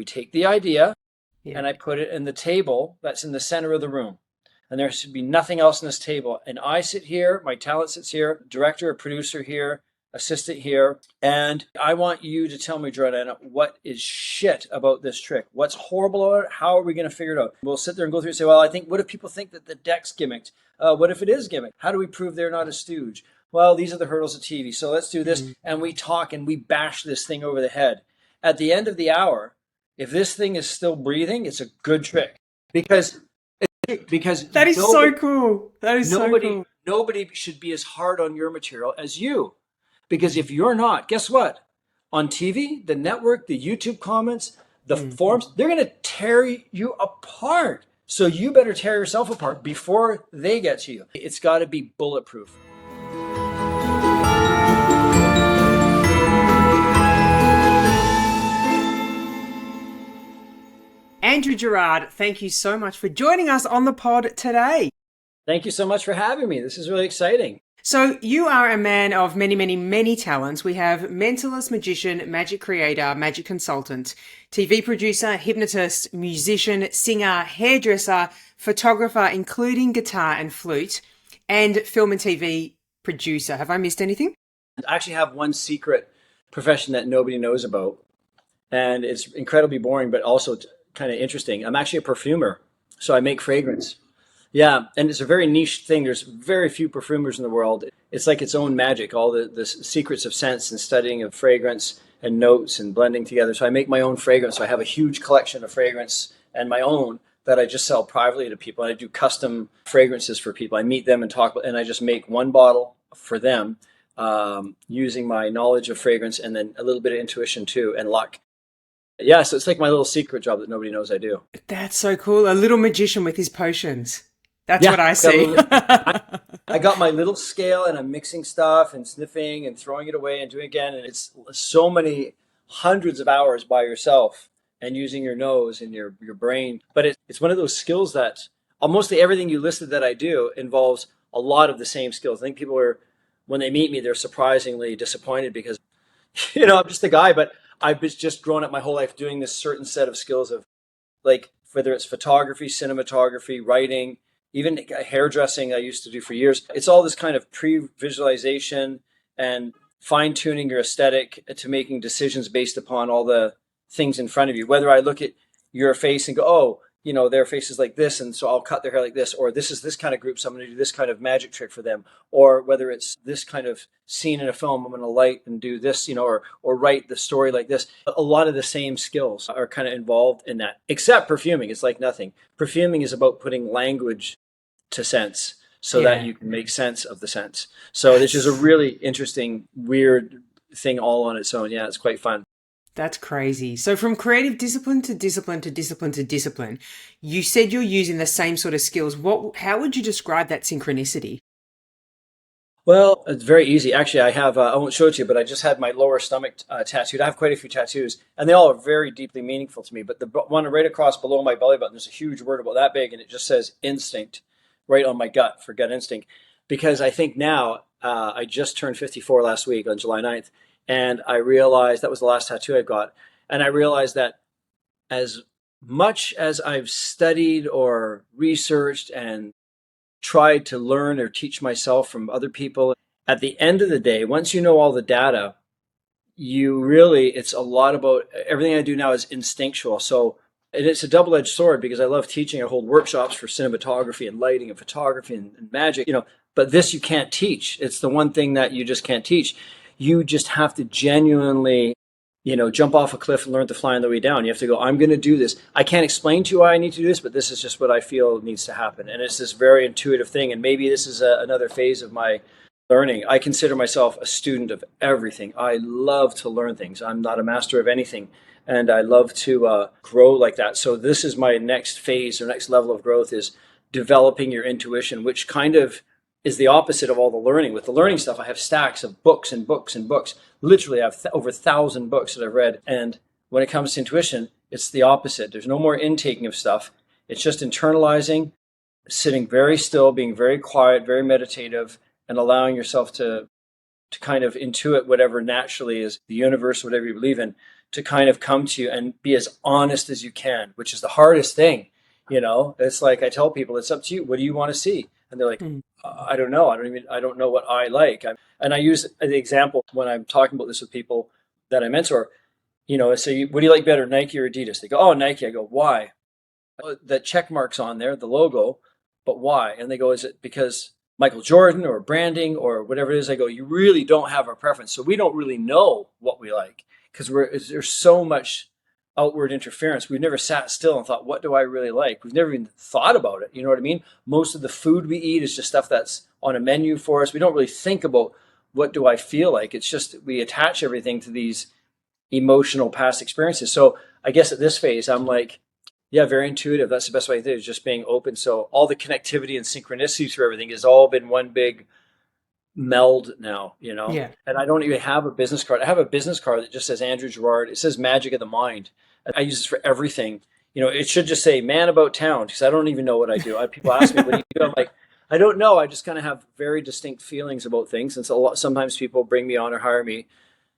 We take the idea Yeah. and I put it in the table that's in the center of the room. And there should be nothing else in this table. And I sit here, my talent sits here, director or producer here, assistant here. And I want you to tell me, Jordan, what is shit about this trick? What's horrible about it? How are we going to figure it out? We'll sit there and go through and say, well, I think, what if people think that the deck's gimmicked? What if it is gimmicked? How do we prove they're not a stooge? Well, these are the hurdles of TV. So let's do this. And we talk and we bash this thing over the head. At the end of the hour, if this thing is still breathing, it's a good trick. Because That is so cool. That is so nobody cool. nobody should be as hard on your material as you. Because if you're not, guess what? On TV, the network, the YouTube comments, the forums, they're going to tear you apart. So you better tear yourself apart before they get to you. It's got to be bulletproof. Andrew Gerard, thank you so much for joining us on the pod today. Thank you so much for having me. This is really exciting. So you are a man of many, many, many talents. We have mentalist, magician, magic creator, magic consultant, TV producer, hypnotist, musician, singer, hairdresser, photographer, including guitar and flute, and film and TV producer. Have I missed anything? I actually have one secret profession that nobody knows about. And it's incredibly boring, but also kind of interesting. I'm actually a perfumer. So I make fragrance. Yeah, and it's a very niche thing. There's very few perfumers in the world. It's like its own magic, all the secrets of scents and studying of fragrance and notes and blending together. So I make my own fragrance. So I have a huge collection of fragrance and my own that I just sell privately to people. And I do custom fragrances for people. I meet them and talk, and I just make one bottle for them using my knowledge of fragrance and then a little bit of intuition too and luck. Yeah, so it's like my little secret job that nobody knows I do. That's so cool. A little magician with his potions. That's what I see. I got my little scale and I'm mixing stuff and sniffing and throwing it away and doing it again. And it's so many hundreds of hours by yourself and using your nose and your brain. But it's one of those skills that mostly everything you listed that I do involves a lot of the same skills. I think people are, when they meet me, they're surprisingly disappointed because, I'm just a guy, but I've just grown up my whole life doing this certain set of skills of like, whether it's photography, cinematography, writing, even hairdressing I used to do for years. It's all this kind of pre-visualization and fine-tuning your aesthetic to making decisions based upon all the things in front of you. Whether I look at your face and go, oh, their face is like this, and so I'll cut their hair like this, or this is this kind of group, so I'm going to do this kind of magic trick for them. Or whether it's this kind of scene in a film, I'm going to light and do this, or write the story like this. A lot of the same skills are kind of involved in that, except perfuming. It's like nothing. Perfuming is about putting language to sense so that you can make sense of the sense. So this is a really interesting, weird thing all on its own. Yeah, it's quite fun. That's crazy. So from creative discipline to discipline to discipline to discipline, you said you're using the same sort of skills. How would you describe that synchronicity? Well, it's very easy. Actually, I have, I won't show it to you, but I just had my lower stomach tattooed. I have quite a few tattoos, and they all are very deeply meaningful to me. But the one right across below my belly button, there's a huge word about that big, and it just says instinct right on my gut for gut instinct. Because I think now, I just turned 54 last week on July 9th, and I realized that was the last tattoo I got. And I realized that as much as I've studied or researched and tried to learn or teach myself from other people, at the end of the day, once you know all the data, it's a lot about everything I do now is instinctual. So it's a double-edged sword because I love teaching. I hold workshops for cinematography and lighting and photography and magic, but this you can't teach. It's the one thing that you just can't teach. You just have to genuinely, jump off a cliff and learn to fly on the way down. You have to go, I'm going to do this. I can't explain to you why I need to do this, but this is just what I feel needs to happen. And it's this very intuitive thing. And maybe this is another phase of my learning. I consider myself a student of everything. I love to learn things. I'm not a master of anything. And I love to grow like that. So this is my next phase or next level of growth is developing your intuition, which kind of is the opposite of all the learning. With the learning stuff, I have stacks of books and books and books. Literally, I have over 1,000 books that I've read. And when it comes to intuition, it's the opposite. There's no more intaking of stuff. It's just internalizing, sitting very still, being very quiet, very meditative, and allowing yourself to kind of intuit whatever naturally is the universe, whatever you believe in, to kind of come to you and be as honest as you can, which is the hardest thing. It's like I tell people, it's up to you. What do you want to see? And they're like, Mm. I don't know. I don't know what I like. And I use the example when I'm talking about this with people that I mentor, I say, what do you like better, Nike or Adidas? They go, oh, Nike. I go, why? The check mark's on there, the logo, but why? And they go, is it because Michael Jordan or branding or whatever it is? I go, you really don't have a preference. So we don't really know what we like because there's so much outward interference. We've never sat still and thought, what do I really like? We've never even thought about it. You know what I mean? Most of the food we eat is just stuff that's on a menu for us. We don't really think about what do I feel like. It's just we attach everything to these emotional past experiences. So I guess at this phase, I'm like, yeah, very intuitive. That's the best way to do it, is just being open. So all the connectivity and synchronicity through everything has all been one big meld now, Yeah. And I don't even have a business card. I have a business card that just says Andrew Gerard. It says Magic of the Mind. I use this for everything. It should just say man about town because I don't even know what I do. People ask me, what do you do? I'm like, I don't know. I just kind of have very distinct feelings about things. And so sometimes people bring me on or hire me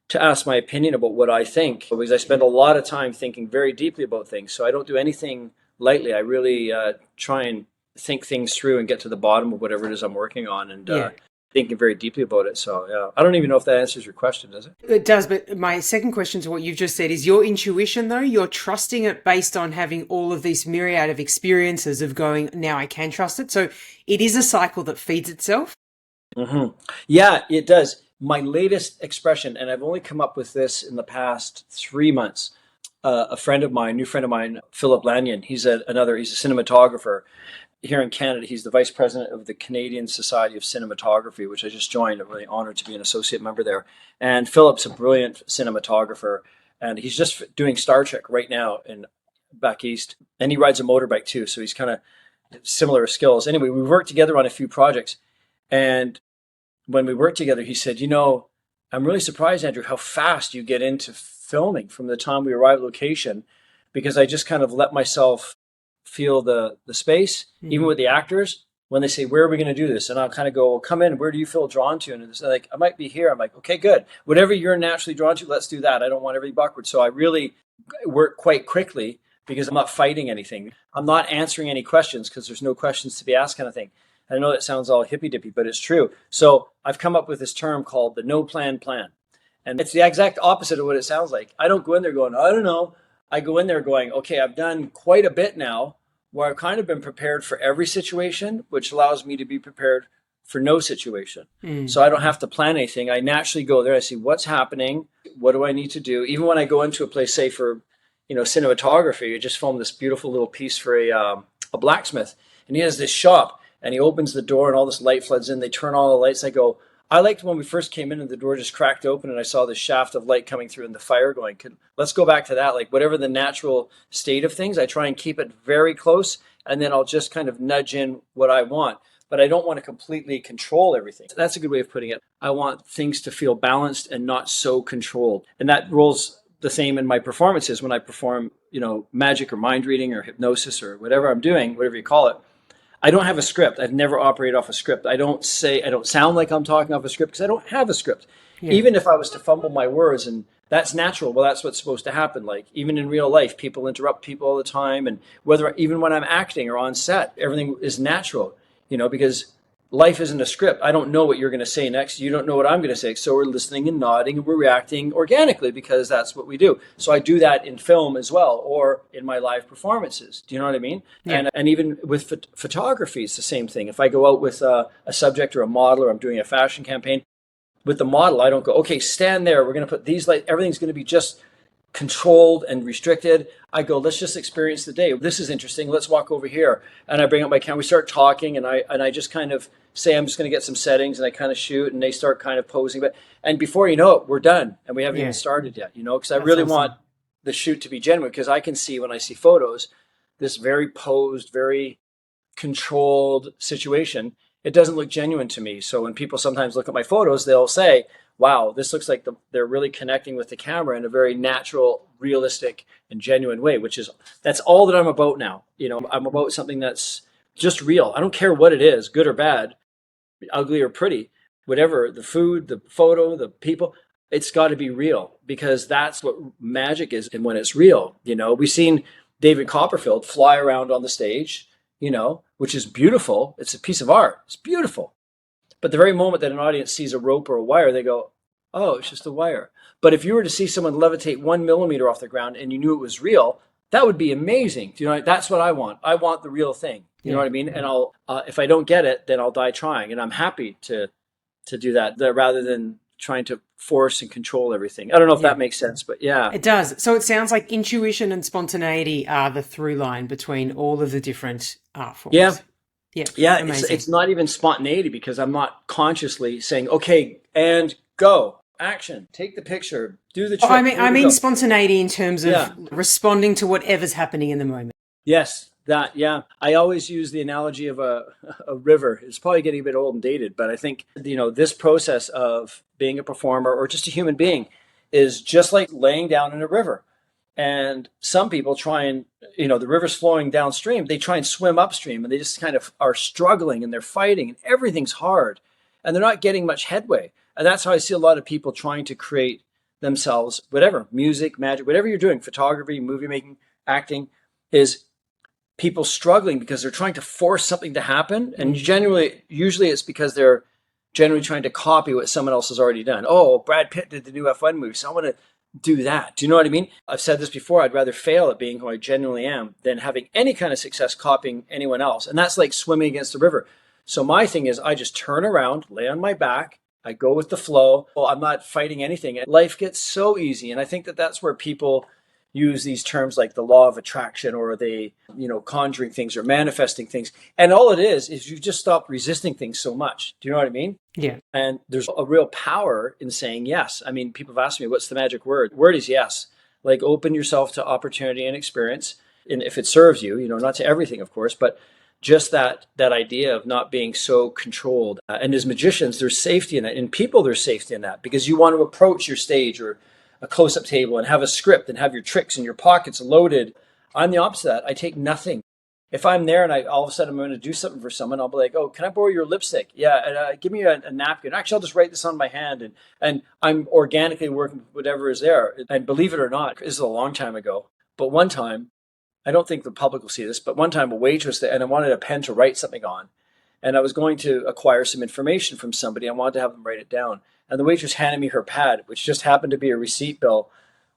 to ask my opinion about what I think, because I spend a lot of time thinking very deeply about things. So I don't do anything lightly. I really try and think things through and get to the bottom of whatever it is I'm working on and Yeah. thinking very deeply about it. So yeah, I don't even know if that answers your question, does it? It does, but my second question to what you've just said is your intuition, though, you're trusting it based on having all of this myriad of experiences of going, now I can trust it. So it is a cycle that feeds itself. Mm-hmm. Yeah, it does. My latest expression, and I've only come up with this in the past 3 months. A new friend of mine, Philip Lanyon, he's a cinematographer here in Canada. He's the vice president of the Canadian Society of Cinematography, which I just joined. I'm really honored to be an associate member there. And Philip's a brilliant cinematographer, and he's just doing Star Trek right now in back east. And he rides a motorbike too, so he's kind of similar skills. Anyway, we worked together on a few projects, and when we worked together, he said, I'm really surprised, Andrew, how fast you get into filming from the time we arrive at location, because I just kind of let myself feel the space, even with the actors, when they say, where are we going to do this? And I'll kind of go, well, come in, where do you feel drawn to? And it's like, I might be here. I'm like, okay, good. Whatever you're naturally drawn to, let's do that. I don't want everybody awkward. So I really work quite quickly because I'm not fighting anything. I'm not answering any questions because there's no questions to be asked kind of thing. I know that sounds all hippy-dippy, but it's true. So I've come up with this term called the no plan plan. And it's the exact opposite of what it sounds like. I don't go in there going, I don't know. I go in there going, okay, I've done quite a bit now where I've kind of been prepared for every situation, which allows me to be prepared for no situation. So I don't have to plan anything. I naturally go there. I see what's happening. What do I need to do? Even when I go into a place, say for, cinematography, I just filmed this beautiful little piece for a blacksmith, and he has this shop. And he opens the door and all this light floods in. They turn on all the lights. I go, I liked when we first came in and the door just cracked open and I saw this shaft of light coming through and the fire going. Let's go back to that. Like whatever the natural state of things, I try and keep it very close. And then I'll just kind of nudge in what I want. But I don't want to completely control everything. That's a good way of putting it. I want things to feel balanced and not so controlled. And that rolls the same in my performances when I perform, magic or mind reading or hypnosis or whatever I'm doing, whatever you call it. I don't have a script. I've never operated off a script. I don't sound like I'm talking off a script because I don't have a script. Yeah. Even if I was to fumble my words, and that's natural. Well, that's what's supposed to happen. Like even in real life, people interrupt people all the time. And even when I'm acting or on set, everything is natural, because life isn't a script. I don't know what you're going to say next. You don't know what I'm going to say. So we're listening and nodding and we're reacting organically because that's what we do. So I do that in film as well, or in my live performances. Do you know what I mean? Yeah. And even with photography, it's the same thing. If I go out with a subject or a model, or I'm doing a fashion campaign, with the model, I don't go, okay, stand there. We're going to put these lights. Everything's going to be just controlled and restricted. I go, let's just experience the day. This is interesting. Let's walk over here. And I bring up my camera. We start talking, and I just kind of say, I'm just going to get some settings, and I kind of shoot, and they start kind of posing. And before you know it, we're done, and we haven't even started yet. Because I really want the shoot to be genuine. Because I can see when I see photos, this very posed, very controlled situation, it doesn't look genuine to me. So when people sometimes look at my photos, they'll say, wow, this looks like they're really connecting with the camera in a very natural, realistic, and genuine way, that's all that I'm about now. I'm about something that's just real. I don't care what it is, good or bad, ugly or pretty, whatever, the food, the photo, the people. it's got to be real, because that's what magic is. And when it's real, we've seen David Copperfield fly around on the stage, which is beautiful. It's a piece of art. It's beautiful. But the very moment that an audience sees a rope or a wire, they go, oh, it's just a wire. But if you were to see someone levitate 1 millimeter off the ground and you knew it was real, that would be amazing. That's what I want. I want the real thing. You know what I mean? And I'll, if I don't get it, then I'll die trying. And I'm happy to do that rather than trying to force and control everything. I don't know if that makes sense, but yeah. It does. So it sounds like intuition and spontaneity are the through line between all of the different art forms. Yeah. Yeah. It's not even spontaneity, because I'm not consciously saying, okay, and go, action, take the picture, do the trick. I mean spontaneity in terms of responding to whatever's happening in the moment. Yes. I always use the analogy of a river. It's probably getting a bit old and dated, but I think, this process of being a performer or just a human being is just like laying down in a river. And some people try and, the river's flowing downstream, they try and swim upstream, and they just kind of are struggling and they're fighting and everything's hard and they're not getting much headway. And that's how I see a lot of people trying to create themselves, whatever, music, magic, whatever you're doing, photography, movie making, acting, is people struggling because they're trying to force something to happen. And usually it's because they're generally trying to copy what someone else has already done. Oh, Brad Pitt did the new F1 movie, so I want to do that. Do you know what I mean? I've said this before. I'd rather fail at being who I genuinely am than having any kind of success copying anyone else. And that's like swimming against the river. So my thing is, I just turn around, lay on my back, I go with the flow. Well, I'm not fighting anything. Life gets so easy. And I think that that's where people use these terms like the law of attraction, or they, conjuring things or manifesting things. And all it is you just stop resisting things so much. Do you know what I mean? Yeah. And there's a real power in saying yes. I mean, people have asked me, what's the magic word? The word is yes. Like, open yourself to opportunity and experience. And if it serves you, not to everything, of course, but just that idea of not being so controlled. And as magicians, there's safety in that. In people, there's safety in that, because you want to approach your stage or a close-up table and have a script and have your tricks in your pockets loaded. I'm the opposite of that. I take nothing. If I'm there and all of a sudden I'm going to do something for someone, I'll be like, oh, can I borrow your lipstick? Yeah, and give me a napkin. Actually, I'll just write this on my hand. And I'm organically working with whatever is there. And believe it or not, this is a long time ago, but one time, I don't think the public will see this, but one time a waitress there, and I wanted a pen to write something on. And I was going to acquire some information from somebody. I wanted to have them write it down. And the waitress handed me her pad, which just happened to be a receipt bill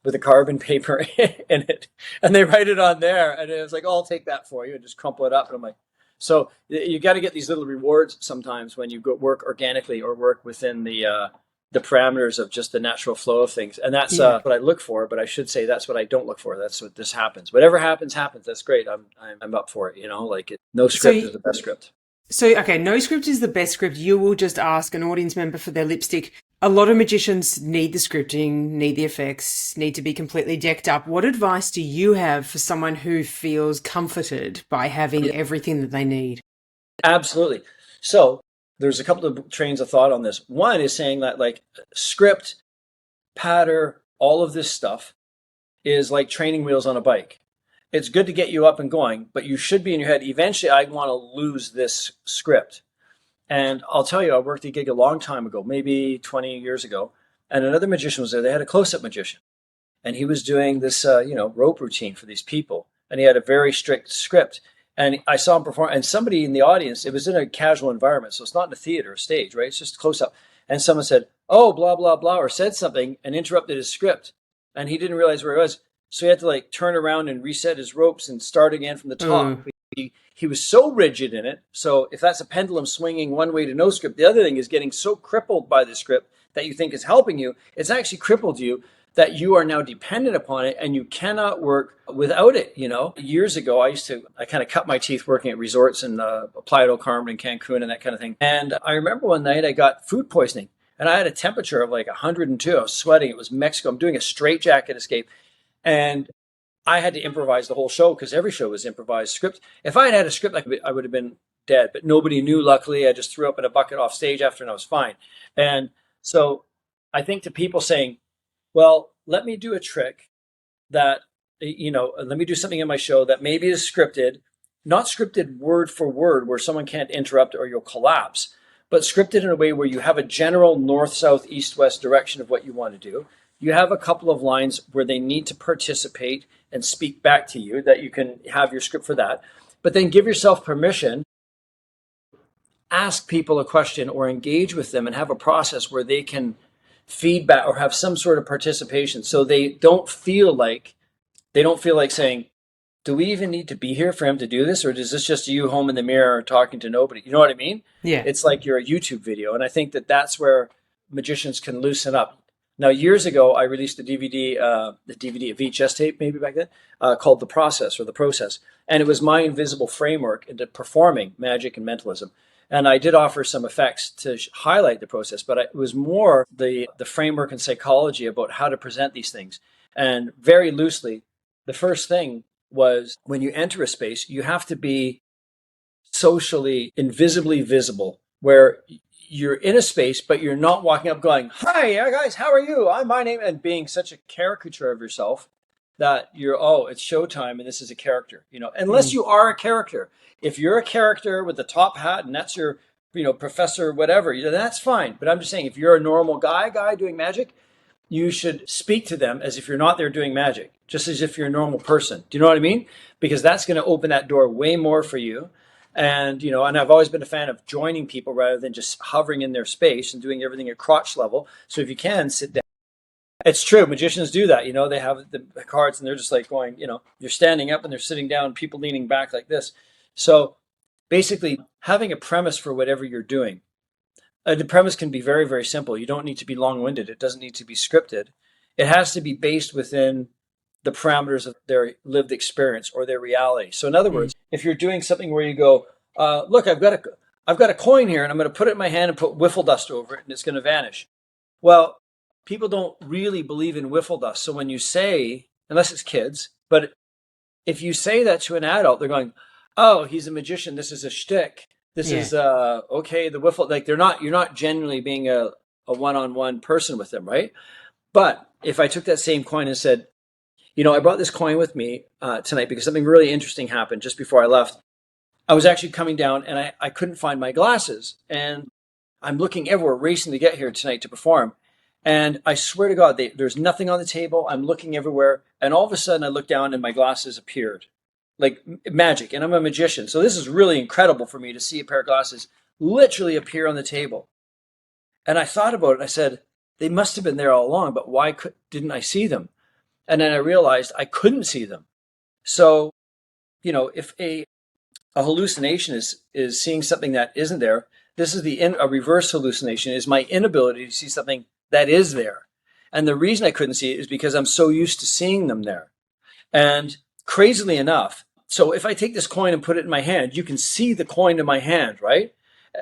with a carbon paper in it. And they write it on there. And it was like, oh, I'll take that for you, and just crumple it up. And I'm like, so you got to get these little rewards sometimes when you go work organically or work within the parameters of just the natural flow of things. And that's what I look for. But I should say that's what I don't look for. That's what this happens. Whatever happens, happens. That's great. I'm up for it. No script is the best script. So, okay, no script is the best script. You will just ask an audience member for their lipstick. A lot of magicians need the scripting, need the effects, need to be completely decked up. What advice do you have for someone who feels comforted by having everything that they need? Absolutely. So there's a couple of trains of thought on this. One is saying that, like, script, patter, all of this stuff is like training wheels on a bike. It's good to get you up and going, but you should be in your head, eventually I want to lose this script. And I'll tell you, I worked a gig a long time ago, maybe 20 years ago, and another magician was there. They had a close-up magician, and he was doing this, rope routine for these people, and he had a very strict script. And I saw him perform, and somebody in the audience, it was in a casual environment, so it's not in a theater or stage, right? It's just close-up. And someone said, oh, blah, blah, blah, or said something and interrupted his script, and he didn't realize where he was. So he had to turn around and reset his ropes and start again from the top. He was so rigid in it. So if that's a pendulum swinging one way to no script, the other thing is getting so crippled by the script that you think is helping you. It's actually crippled you, that you are now dependent upon it and you cannot work without it. Years ago, I kind of cut my teeth working at resorts in Playa del Carmen and Cancun and that kind of thing. And I remember one night I got food poisoning and I had a temperature of like 102. I was sweating. It was Mexico. I'm doing a straitjacket escape. And I had to improvise the whole show because every show was improvised script. If I had had a script, I would have been dead, but nobody knew. Luckily, I just threw up in a bucket off stage after and I was fine. And so I think to people saying, well, let me do a trick that, let me do something in my show that maybe is scripted, not scripted word for word where someone can't interrupt or you'll collapse, but scripted in a way where you have a general north, south, east, west direction of what you want to do. You have a couple of lines where they need to participate and speak back to you, that you can have your script for that. But then give yourself permission, ask people a question or engage with them and have a process where they can feedback or have some sort of participation, so they don't feel like saying, do we even need to be here for him to do this? Or is this just you home in the mirror talking to nobody? You know what I mean? Yeah. It's like you're a YouTube video. And I think that that's where magicians can loosen up. Now, years ago, I released a DVD, a VHS tape maybe back then, called The Process, or The Process. And it was my invisible framework into performing magic and mentalism. And I did offer some effects to highlight the process, but it was more the framework and psychology about how to present these things. And very loosely, the first thing was, when you enter a space, you have to be socially, invisibly visible, where you're in a space, but you're not walking up going, hi guys, how are you? I'm my name, and being such a caricature of yourself that you're, oh, it's showtime and this is a character, unless you are a character. If you're a character with the top hat and that's your, professor, whatever, that's fine. But I'm just saying, if you're a normal guy doing magic, you should speak to them as if you're not there doing magic, just as if you're a normal person. Do you know what I mean? Because that's going to open that door way more for you. And, and I've always been a fan of joining people rather than just hovering in their space and doing everything at crotch level. So if you can, sit down. It's true. Magicians do that. They have the cards and they're just like going, you're standing up and they're sitting down, people leaning back like this. So basically having a premise for whatever you're doing. The premise can be very, very simple. You don't need to be long-winded. It doesn't need to be scripted. It has to be based within the parameters of their lived experience or their reality. So in other words, if you're doing something where you go, look, I've got a coin here and I'm going to put it in my hand and put wiffle dust over it and it's going to vanish. Well, people don't really believe in wiffle dust. So when you say, unless it's kids, but if you say that to an adult, they're going, oh, he's a magician. This is a shtick. This is okay. The wiffle, like you're not genuinely being a one-on-one person with them, right? But if I took that same coin and said, I brought this coin with me tonight because something really interesting happened just before I left. I was actually coming down and I couldn't find my glasses, and I'm looking everywhere, racing to get here tonight to perform. And I swear to God, there's nothing on the table. I'm looking everywhere, and all of a sudden I look down and my glasses appeared. Like magic, and I'm a magician. So this is really incredible for me to see a pair of glasses literally appear on the table. And I thought about it, and I said, they must have been there all along, but why didn't I see them? And then I realized I couldn't see them. So, if a hallucination is seeing something that isn't there, this is a reverse hallucination, is my inability to see something that is there. And the reason I couldn't see it is because I'm so used to seeing them there. And crazily enough, so if I take this coin and put it in my hand, you can see the coin in my hand, right?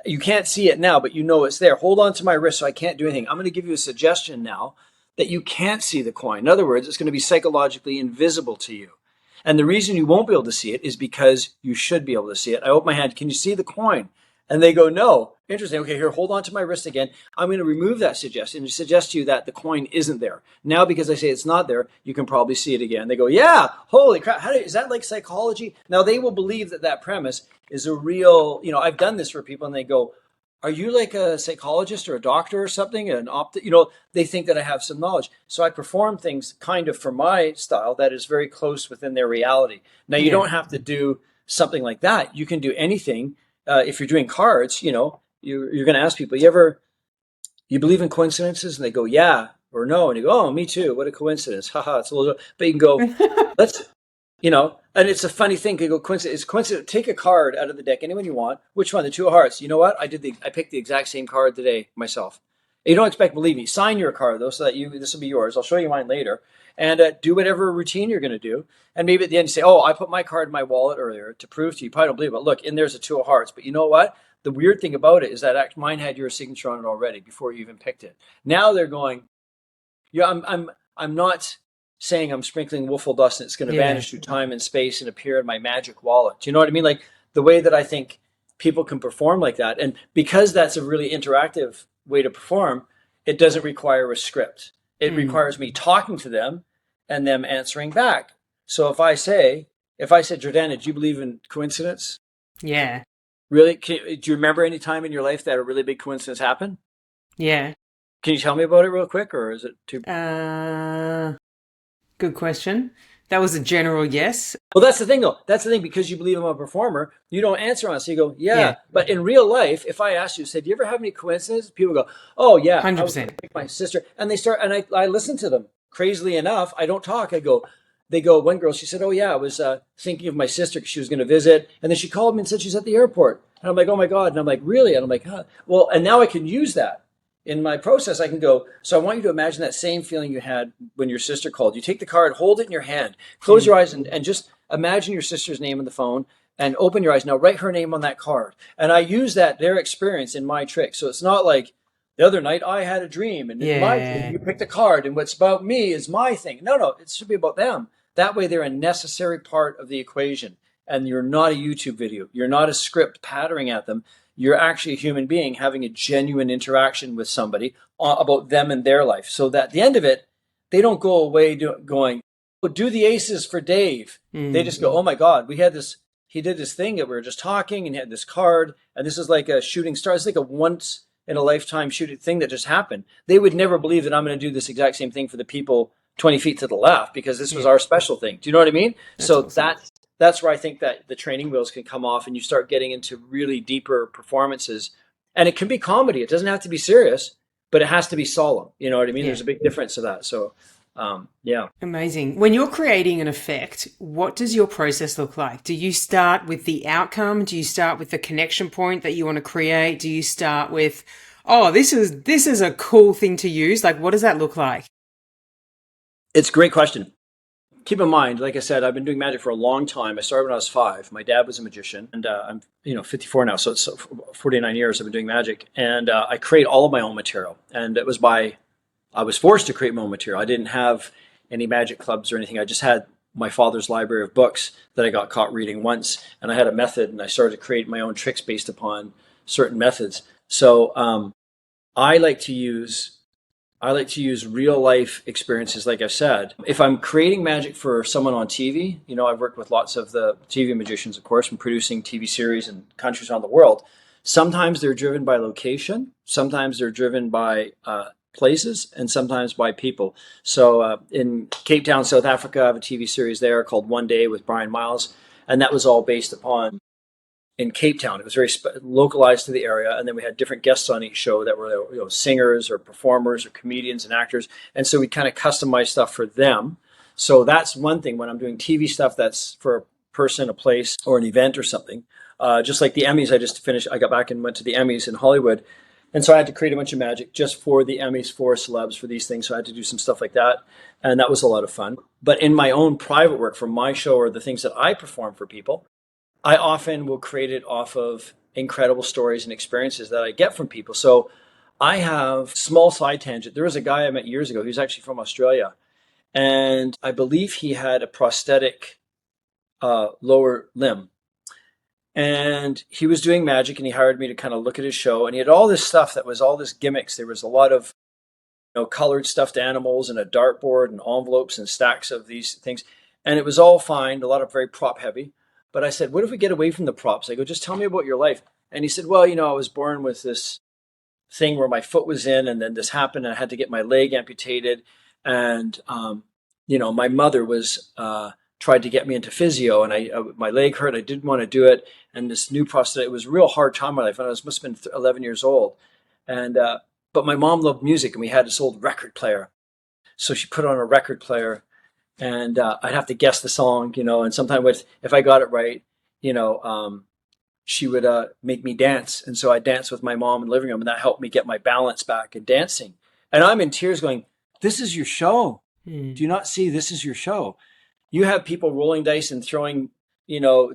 You can't see it now, but it's there. Hold on to my wrist so I can't do anything. I'm going to give you a suggestion now that you can't see the coin. In other words, it's going to be psychologically invisible to you. And the reason you won't be able to see it is because you should be able to see it. I open my hand. Can you see the coin? And they go, no. Interesting. Okay, here, hold on to my wrist again. I'm going to remove that suggestion and suggest to you that the coin isn't there. Now, because I say it's not there, you can probably see it again. They go, yeah, holy crap. Is that like psychology? Now, they will believe that premise is a real, I've done this for people and they go, are you like a psychologist or a doctor or something? They think that I have some knowledge. So I perform things kind of for my style that is very close within their reality. Now, you don't have to do something like that. You can do anything. If you're doing cards, you're going to ask people, you believe in coincidences? And they go, yeah, or no. And you go, oh, me too. What a coincidence. Haha, it's a little, but you can go, let's, and it's a funny thing. You go, coincidence. Take a card out of the deck, anyone you want. Which one? The two of hearts. You know what? I picked the exact same card today myself. You don't expect, believe me, sign your card though, so that this will be yours. I'll show you mine later. And do whatever routine you're going to do. And maybe at the end you say, oh, I put my card in my wallet earlier to prove to you. You probably don't believe it. Look, in there's a two of hearts. But you know what? The weird thing about it is that mine had your signature on it already before you even picked it. Now they're going, yeah, I'm not saying I'm sprinkling wiffle dust and it's going to vanish through time and space and appear in my magic wallet. Do you know what I mean? Like the way that I think people can perform like that. And because that's a really interactive way to perform, it doesn't require a script. It requires me talking to them and them answering back. So if I said, Jordana, do you believe in coincidence? Yeah. Really? Do you remember any time in your life that a really big coincidence happened? Yeah. Can you tell me about it real quick, or is it too? Uh, Good question. That was a general yes. Well, that's the thing, though. That's the thing, because you believe I'm a performer, you don't answer on it. So you go, Yeah, yeah. But in real life, if I asked you, say, do you ever have any coincidences? People go, oh, yeah, I was 100%. with my sister. And they start, and I listen to them. Crazily enough, I don't talk. They go, one girl, she said, oh, yeah, I was thinking of my sister because she was going to visit. And then she called me and said she's at the airport. And I'm like, oh, my God. And I'm like, really? And I'm like, huh. Well, and now I can use that. In my process, I can go, so I want you to imagine that same feeling you had when your sister called. You take the card, hold it in your hand, close your eyes, and just imagine your sister's name on the phone and open your eyes. Now write her name on that card. And I use their experience in my trick. So it's not like the other night I had a dream, and in my dream Yeah. you picked a card, and what's about me is my thing. No, it should be about them. That way they're a necessary part of the equation. And you're not a YouTube video. You're not a script pattering at them. You're actually a human being having a genuine interaction with somebody about them and their life. So that at the end of it, they don't go away going, oh, do the aces for Dave. They just go, oh my God, he did this thing that we were just talking, and he had this card, and this is like a shooting star. It's like a once in a lifetime shooting thing that just happened. They would never believe that I'm going to do this exact same thing for the people 20 feet to the left, because this was Yeah. our special thing. Do you know what I mean? That's So awesome. that's where I think that the training wheels can come off, and you start getting into really deeper performances. And it can be comedy. It doesn't have to be serious, but it has to be solemn. You know what I mean? Yeah. There's a big difference to that. So, yeah. Amazing. When you're creating an effect, what does your process look like? Do you start with the outcome? Do you start with the connection point that you want to create? Do you start with, oh, this is a cool thing to use? Like, what does that look like? It's a great question. Keep in mind, like I said, I've been doing magic for a long time. I started when I was 5. My dad was a magician, and I'm 54 now, so it's 49 years I've been doing magic. And I create all of my own material, and I was forced to create my own material. I didn't have any magic clubs or anything. I just had my father's library of books that I got caught reading once, and I had a method, and I started to create my own tricks based upon certain methods. So I like to use I like to use real life experiences, like I said. If I'm creating magic for someone on TV, I've worked with lots of the TV magicians, of course, from producing TV series in countries around the world. Sometimes they're driven by location, sometimes they're driven by places, and sometimes by people. So in Cape Town, South Africa, I have a TV series there called One Day with Brian Miles, and that was all based upon in Cape Town. It was very localized to the area, and then we had different guests on each show that were singers or performers or comedians and actors, and so we kind of customized stuff for them. So that's one thing when I'm doing TV stuff that's for a person, a place, or an event or something. Just like the Emmys, I just finished. I got back and went to the Emmys in Hollywood, and so I had to create a bunch of magic just for the Emmys, for celebs, for these things. So I had to do some stuff like that, and that was a lot of fun. But in my own private work for my show or the things that I perform for people, I often will create it off of incredible stories and experiences that I get from people. So I have small side tangent. There was a guy I met years ago. He was actually from Australia, and I believe he had a prosthetic lower limb. And he was doing magic, and he hired me to kind of look at his show. And he had all this stuff that was all this gimmicks. There was a lot of colored stuffed animals and a dartboard and envelopes and stacks of these things. And it was all fine, a lot of very prop heavy. But I said, what if we get away from the props? I go, just tell me about your life. And he said, well, I was born with this thing where my foot was in, and then this happened, and I had to get my leg amputated. And, my mother was, tried to get me into physio, and my leg hurt. I didn't want to do it. And this new prosthetic, it was a real hard time in my life. And I must have been 11 years old. And, but my mom loved music, and we had this old record player. So she put on a record player, and I'd have to guess the song, and sometimes if I got it right, she would make me dance. And so I danced with my mom in the living room, and that helped me get my balance back in dancing. And I'm in tears going, this is your show. Hmm. Do you not see this is your show? You have people rolling dice and throwing,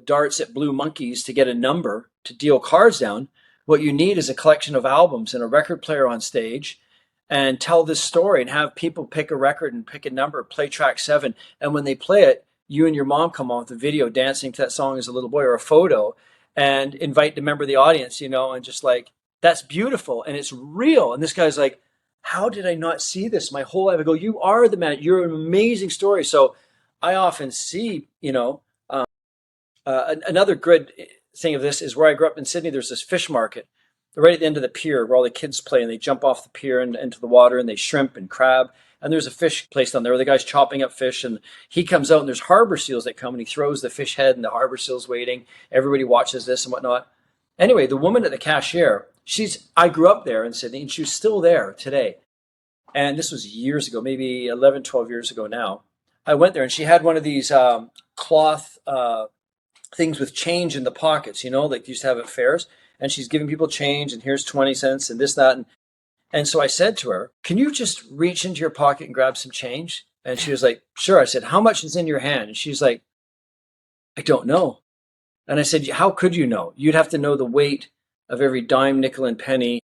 darts at blue monkeys to get a number to deal cards down. What you need is a collection of albums and a record player on stage, and tell this story and have people pick a record and pick a number, play track 7. And when they play it, you and your mom come on with a video dancing to that song as a little boy, or a photo, and invite the member of the audience, and just like, that's beautiful. And it's real. And this guy's like, how did I not see this my whole life? I go, you are the man. You're an amazing story. So I often see, another good thing of this is where I grew up in Sydney, there's this fish market right at the end of the pier where all the kids play and they jump off the pier and into the water and they shrimp and crab. And there's a fish place down there where the guy's chopping up fish and he comes out and there's harbor seals that come and he throws the fish head and the harbor seal's waiting. Everybody watches this and whatnot. Anyway, the woman at the cashier, I grew up there in Sydney and she's still there today. And this was years ago, maybe 11, 12 years ago now. I went there and she had one of these cloth things with change in the pockets, like you used to have at fairs. And she's giving people change and here's 20 cents and this, that. And so I said to her, can you just reach into your pocket and grab some change? And she was like, sure. I said, how much is in your hand? And she's like, I don't know. And I said, how could you know? You'd have to know the weight of every dime, nickel, and penny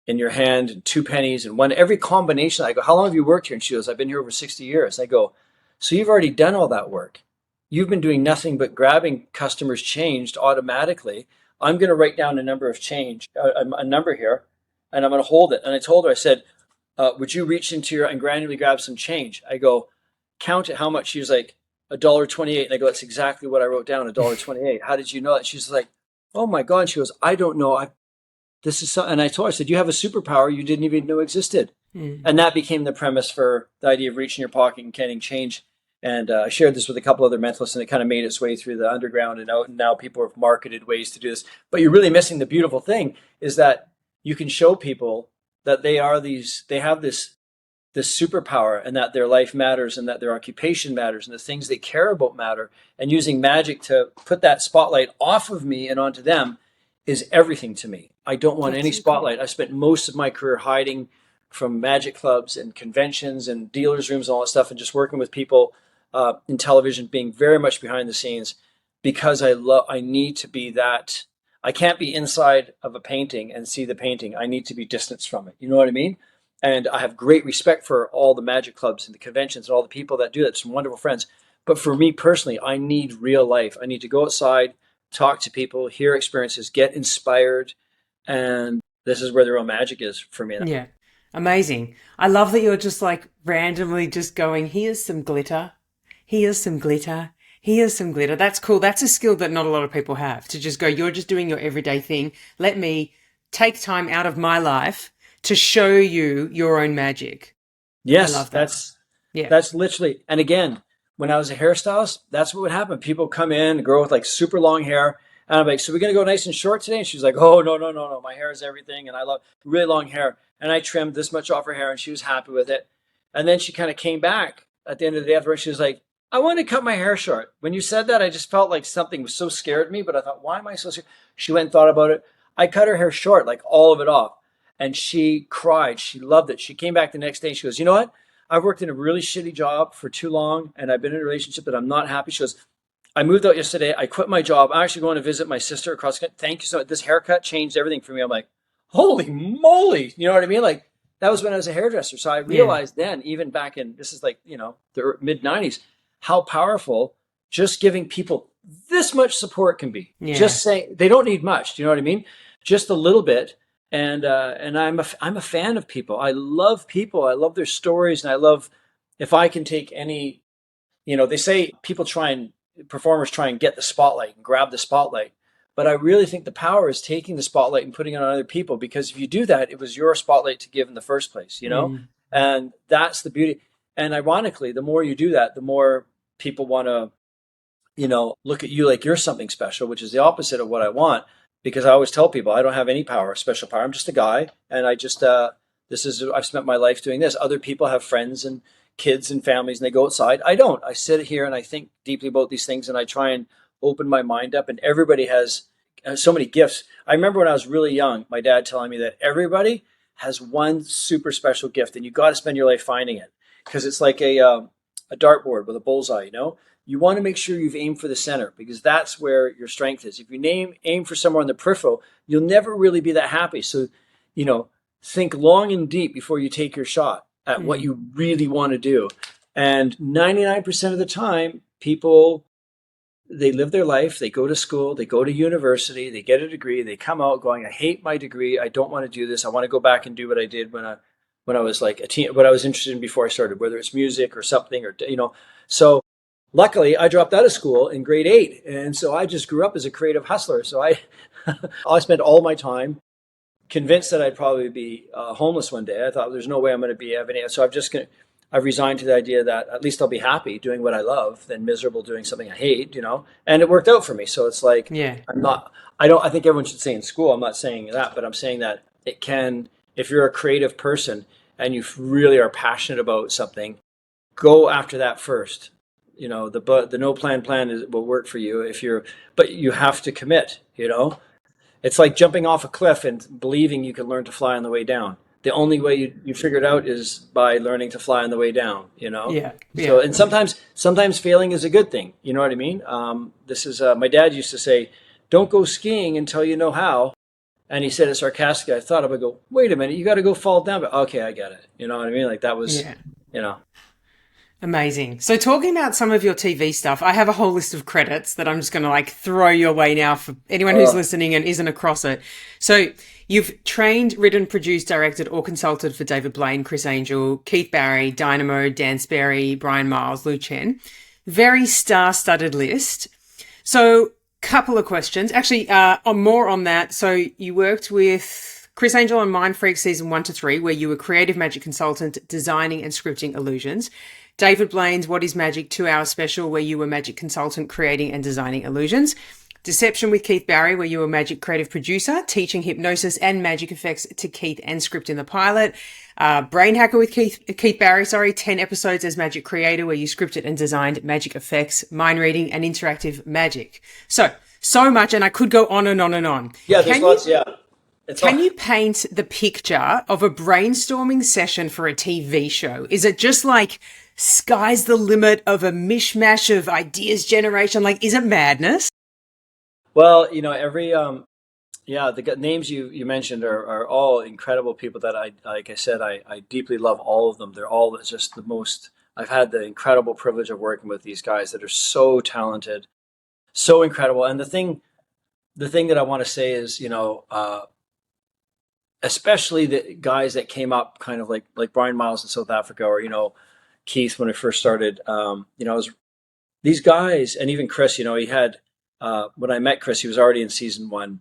in your hand and 2 pennies and one, every combination. I go, how long have you worked here? And she goes, I've been here over 60 years. I go, so you've already done all that work. You've been doing nothing but grabbing customers' change automatically. I'm going to write down a number of change, a number here, and I'm going to hold it. And I told her, I said, would you reach into your and granularly grab some change? I go, count it, how much? She was like, $1.28. And I go, that's exactly what I wrote down, $1.28. How did you know that? She's like, oh my God. And she goes, I don't know. This is so, and I told her, I said, you have a superpower you didn't even know existed. And that became the premise for the idea of reaching your pocket and getting change. And I shared this with a couple other mentalists, and it kind of made its way through the underground and out. And now people have marketed ways to do this. But you're really missing the beautiful thing is that you can show people that they have this superpower and that their life matters and that their occupation matters and the things they care about matter. And using magic to put that spotlight off of me and onto them is everything to me. I don't want any spotlight. I spent most of my career hiding from magic clubs and conventions and dealers' rooms and all that stuff and just working with people in television, being very much behind the scenes because I need to be that. I can't be inside of a painting and see the painting. I need to be distanced from it. You know what I mean? And I have great respect for all the magic clubs and the conventions and all the people that do that. Some wonderful friends. But for me personally, I need real life. I need to go outside, talk to people, hear experiences, get inspired. And this is where the real magic is for me. Yeah. Amazing. I love that you're just like randomly just going, here's some glitter. Here's some glitter. Here's some glitter. That's cool. That's a skill that not a lot of people have, to just go, you're just doing your everyday thing. Let me take time out of my life to show you your own magic. Yes, I love that. that's literally. And again, when I was a hairstylist, that's what would happen. People come in, a girl with like super long hair, and I'm like, so we're going to go nice and short today? And she's like, oh, no. My hair is everything. And I love really long hair. And I trimmed this much off her hair and she was happy with it. And then she kind of came back at the end of the day after she was like, I want to cut my hair short. When you said that, I just felt like something was so scared me, but I thought, why am I so scared? She went and thought about it. I cut her hair short, like all of it off. And she cried. She loved it. She came back the next day. She goes, you know what? I've worked in a really shitty job for too long and I've been in a relationship that I'm not happy. She goes, I moved out yesterday. I quit my job. I'm actually going to visit my sister across the country. Thank you so much. This haircut changed everything for me. I'm like, holy moly. You know what I mean? Like that was when I was a hairdresser. So I realized then, even back in, this is like, the mid 90s, how powerful just giving people this much support can be. Yeah. Just saying they don't need much. Do you know what I mean? Just a little bit. And I'm a fan of people. I love people. I love their stories. And I love if I can take any, they say performers try and get the spotlight and grab the spotlight. But I really think the power is taking the spotlight and putting it on other people, because if you do that, it was your spotlight to give in the first place, and that's the beauty. And ironically, the more you do that, the more people want to, look at you like you're something special, which is the opposite of what I want. Because I always tell people I don't have any power, special power. I'm just a guy. And I've spent my life doing this. Other people have friends and kids and families and they go outside. I don't. I sit here and I think deeply about these things and I try and open my mind up, and everybody has so many gifts. I remember when I was really young, my dad telling me that everybody has one super special gift and you got to spend your life finding it, because it's like a dartboard with a bullseye, You want to make sure you've aimed for the center, because that's where your strength is. If you aim for somewhere on the peripheral, you'll never really be that happy. So, think long and deep before you take your shot at what you really want to do. And 99% of the time, people, they live their life, they go to school, they go to university, they get a degree, they come out going, I hate my degree, I don't want to do this, I want to go back and do what I did when I was like a teen, what I was interested in before I started, whether it's music or something, or, So luckily, I dropped out of school in grade 8. And so I just grew up as a creative hustler. So I spent all my time convinced that I'd probably be homeless one day. I thought there's no way I'm going to be having it. So I've resigned to the idea that at least I'll be happy doing what I love than miserable doing something I hate, and it worked out for me. So it's like, Yeah. I think everyone should stay in school. I'm not saying that, but I'm saying that it can, if you're a creative person and you really are passionate about something, go after that first. The no plan will work for you but you have to commit. It's like jumping off a cliff and believing you can learn to fly on the way down. The only way you figure it out is by learning to fly on the way down. Yeah. So, Yeah. and sometimes failing is a good thing. You know what I mean? This is, my dad used to say, don't go skiing until you know how. And he said it sarcastically. I thought, I would go, wait a minute, you got to go fall down. But okay, I get it. You know what I mean? Like that was, Yeah. you know, Amazing. So talking about some of your TV stuff, I have a whole list of credits that I'm just going to like throw your way now for anyone who's listening and isn't across it. So you've trained, written, produced, directed, or consulted for David Blaine, Criss Angel, Keith Barry, Dynamo, Dan Sperry, Brian Miles, Lou Chen. Very star-studded list. So couple of questions. Actually, more on that. So you worked with Criss Angel on Mind Freak season 1 to 3, where you were creative magic consultant, designing and scripting illusions. David Blaine's What is Magic 2-hour special, where you were magic consultant, creating and designing illusions. Deception with Keith Barry, where you were magic creative producer, teaching hypnosis and magic effects to Keith and scripting the pilot. Brain Hacker with Keith Barry, 10 episodes as magic creator, where you scripted and designed magic effects, mind reading and interactive magic. So much, and I could go on and on and on. yeah, there's lots. Yeah. Can you paint the picture of a brainstorming session for a TV show? Is it just like sky's the limit of a mishmash of ideas generation? Like, is it madness? Well, the names you mentioned are all incredible people that like I said, I deeply love all of them. They're all just the most, I've had the incredible privilege of working with these guys that are so talented, so incredible. And the thing that I want to say is, especially the guys that came up kind of like Brian Miles in South Africa, or, Keith, when I first started, these guys, and even Criss, he had, when I met Criss, he was already in season 1.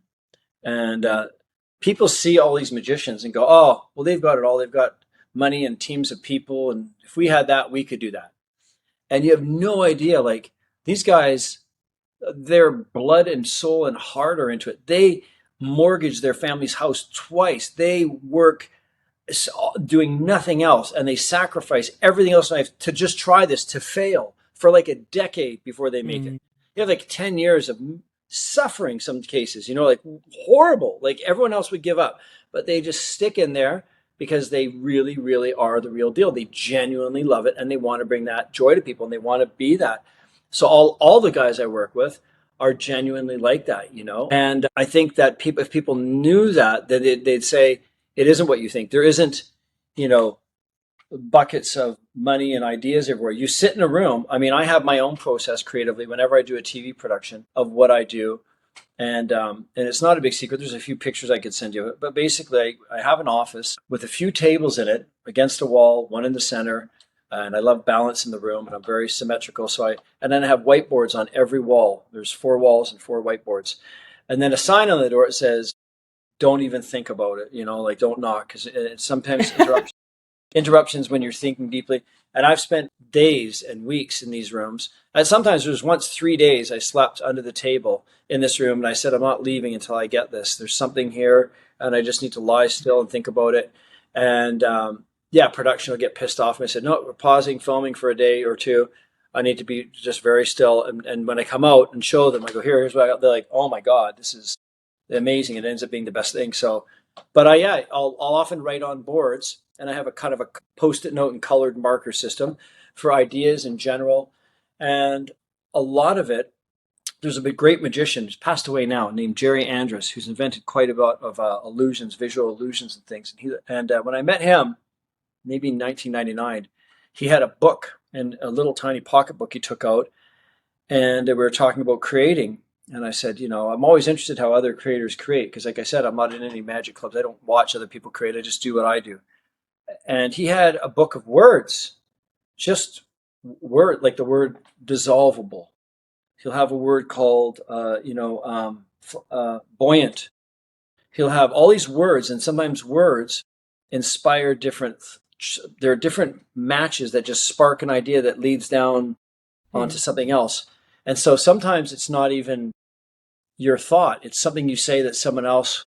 And people see all these magicians and go, oh, well, they've got it all. They've got money and teams of people. And if we had that, we could do that. And you have no idea, like these guys, their blood and soul and heart are into it. They mortgage their family's house twice. They work doing nothing else, and they sacrifice everything else in life to just try this, to fail for like a decade before they make it. You have like 10 years of suffering, some cases, like horrible, like everyone else would give up, but they just stick in there because they really, really are the real deal. They genuinely love it, and they want to bring that joy to people, and they want to be that. So all the guys I work with are genuinely like that, and I think that if people knew that they'd say, it isn't what you think. There isn't, buckets of money and ideas everywhere. You sit in a room. I mean, I have my own process creatively whenever I do a TV production of what I do. And it's not a big secret. There's a few pictures I could send you. But basically, I have an office with a few tables in it against a wall, one in the center. And I love balance in the room, and I'm very symmetrical. And then I have whiteboards on every wall. There's 4 walls and 4 whiteboards. And then a sign on the door that says, don't even think about it, like don't knock, because sometimes interruptions when you're thinking deeply. And I've spent days and weeks in these rooms. And sometimes there's once 3 days I slept under the table in this room, and I said, I'm not leaving until I get this. There's something here, and I just need to lie still and think about it. And production will get pissed off. And I said, no, we're pausing filming for a day or 2. I need to be just very still. And when I come out and show them, I go, here's what I got. They're like, oh my God, this is amazing. It ends up being the best thing. So, but I'll often write on boards, and I have a kind of a post-it note and colored marker system for ideas in general. And a lot of it, there's a great magician who's passed away now named Jerry Andrus, who's invented quite a lot of illusions, visual illusions and things. And when I met him, maybe in 1999, he had a book, and a little tiny pocketbook he took out, and we were talking about creating. And I said, I'm always interested how other creators create, because like I said, I'm not in any magic clubs. I don't watch other people create. I just do what I do. And he had a book of words, just word, like the word dissolvable. He'll have a word called, buoyant. He'll have all these words, and sometimes words inspire different. There are different matches that just spark an idea that leads down onto Mm. something else. And so sometimes it's not even your thought; it's something you say that someone else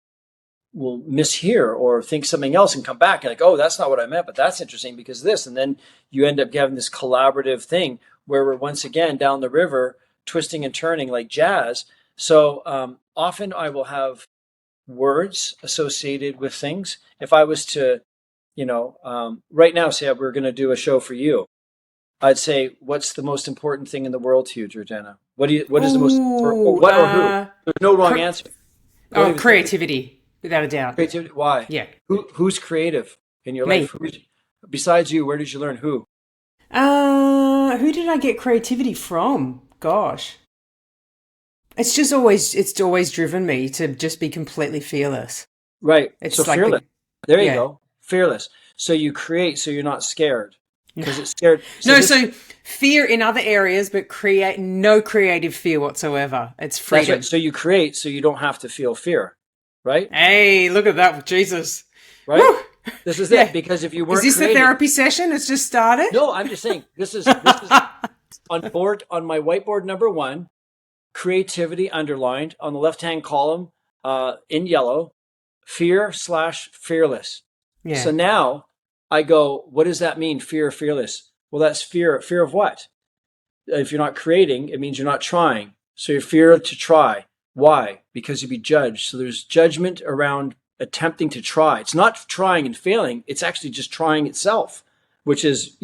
will mishear or think something else and come back and like, oh, that's not what I meant, but that's interesting because this, and then you end up having this collaborative thing where we're once again down the river, twisting and turning like jazz. So often I will have words associated with things. If I was to, right now, say we're going to do a show for you, I'd say, what's the most important thing in the world to you, Georgiana? What is the most, or Ooh, what or who? There's no wrong answer. Don't even think. creativity, without a doubt. Creativity. Why? Yeah, Who's creative in your life? me. Besides you, where did you learn who? Who did I get creativity from? Gosh. It's always driven me to just be completely fearless. Right. So It's like fearless. There you yeah. go. Fearless. So you create so you're not scared. Because it's scared. No, so fear in other areas, but create no creative fear whatsoever. It's That's freedom. right. So you create so you don't have to feel fear. Right? Hey, look at that, Jesus. Right? Woo! This is Yeah. it. Because if you Is weren't this the creating, therapy session? It's just started? no, I'm just saying this is on my whiteboard number 1, creativity underlined on the left-hand column in yellow, fear/fearless. Yeah. So now I go, what does that mean? Fear, fearless. Well, that's fear. Fear of what? If you're not creating, it means you're not trying. So you're fear to try. Why? Because you'd be judged. So there's judgment around attempting to try. It's not trying and failing. It's actually just trying itself, which is,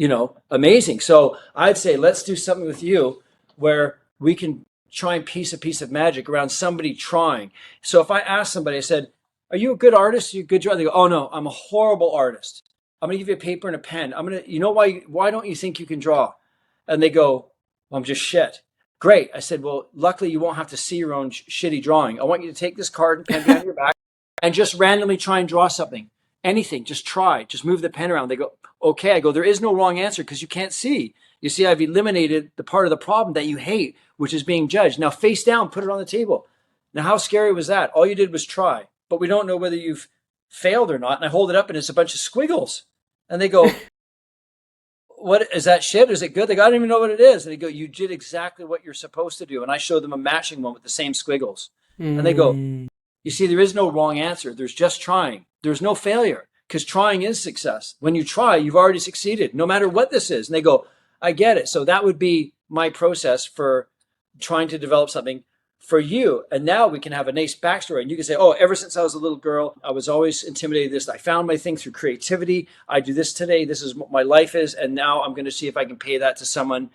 amazing. So I'd say, let's do something with you where we can try and piece a piece of magic around somebody trying. So if I ask somebody, I said, are you a good artist? Are you a good drawer? They go, oh no, I'm a horrible artist. I'm going to give you a paper and a pen. Why don't you think you can draw? And they go, well, I'm just shit. Great. I said, well, luckily you won't have to see your own shitty drawing. I want you to take this card and pen behind your back and just randomly try and draw something. Anything. Just try. Just move the pen around. They go, okay. I go, there is no wrong answer because you can't see. You see, I've eliminated the part of the problem that you hate, which is being judged. Now face down, put it on the table. Now, how scary was that? All you did was try, but we don't know whether you've failed or not. And I hold it up and it's a bunch of squiggles. And they go, what is that shit? Is it good? They go, I don't even know what it is. And they go, you did exactly what you're supposed to do. And I show them a matching one with the same squiggles. And they go, you see, there is no wrong answer. There's just trying. There's no failure because trying is success. When you try, you've already succeeded, no matter what this is. And they go, I get it. So that would be my process for trying to develop something for you. And now we can have a nice backstory. And you can say, oh, ever since I was a little girl, I was always intimidated this. I found my thing through creativity. I do this today. This is what my life is. And now I'm going to see if I can pay that to someone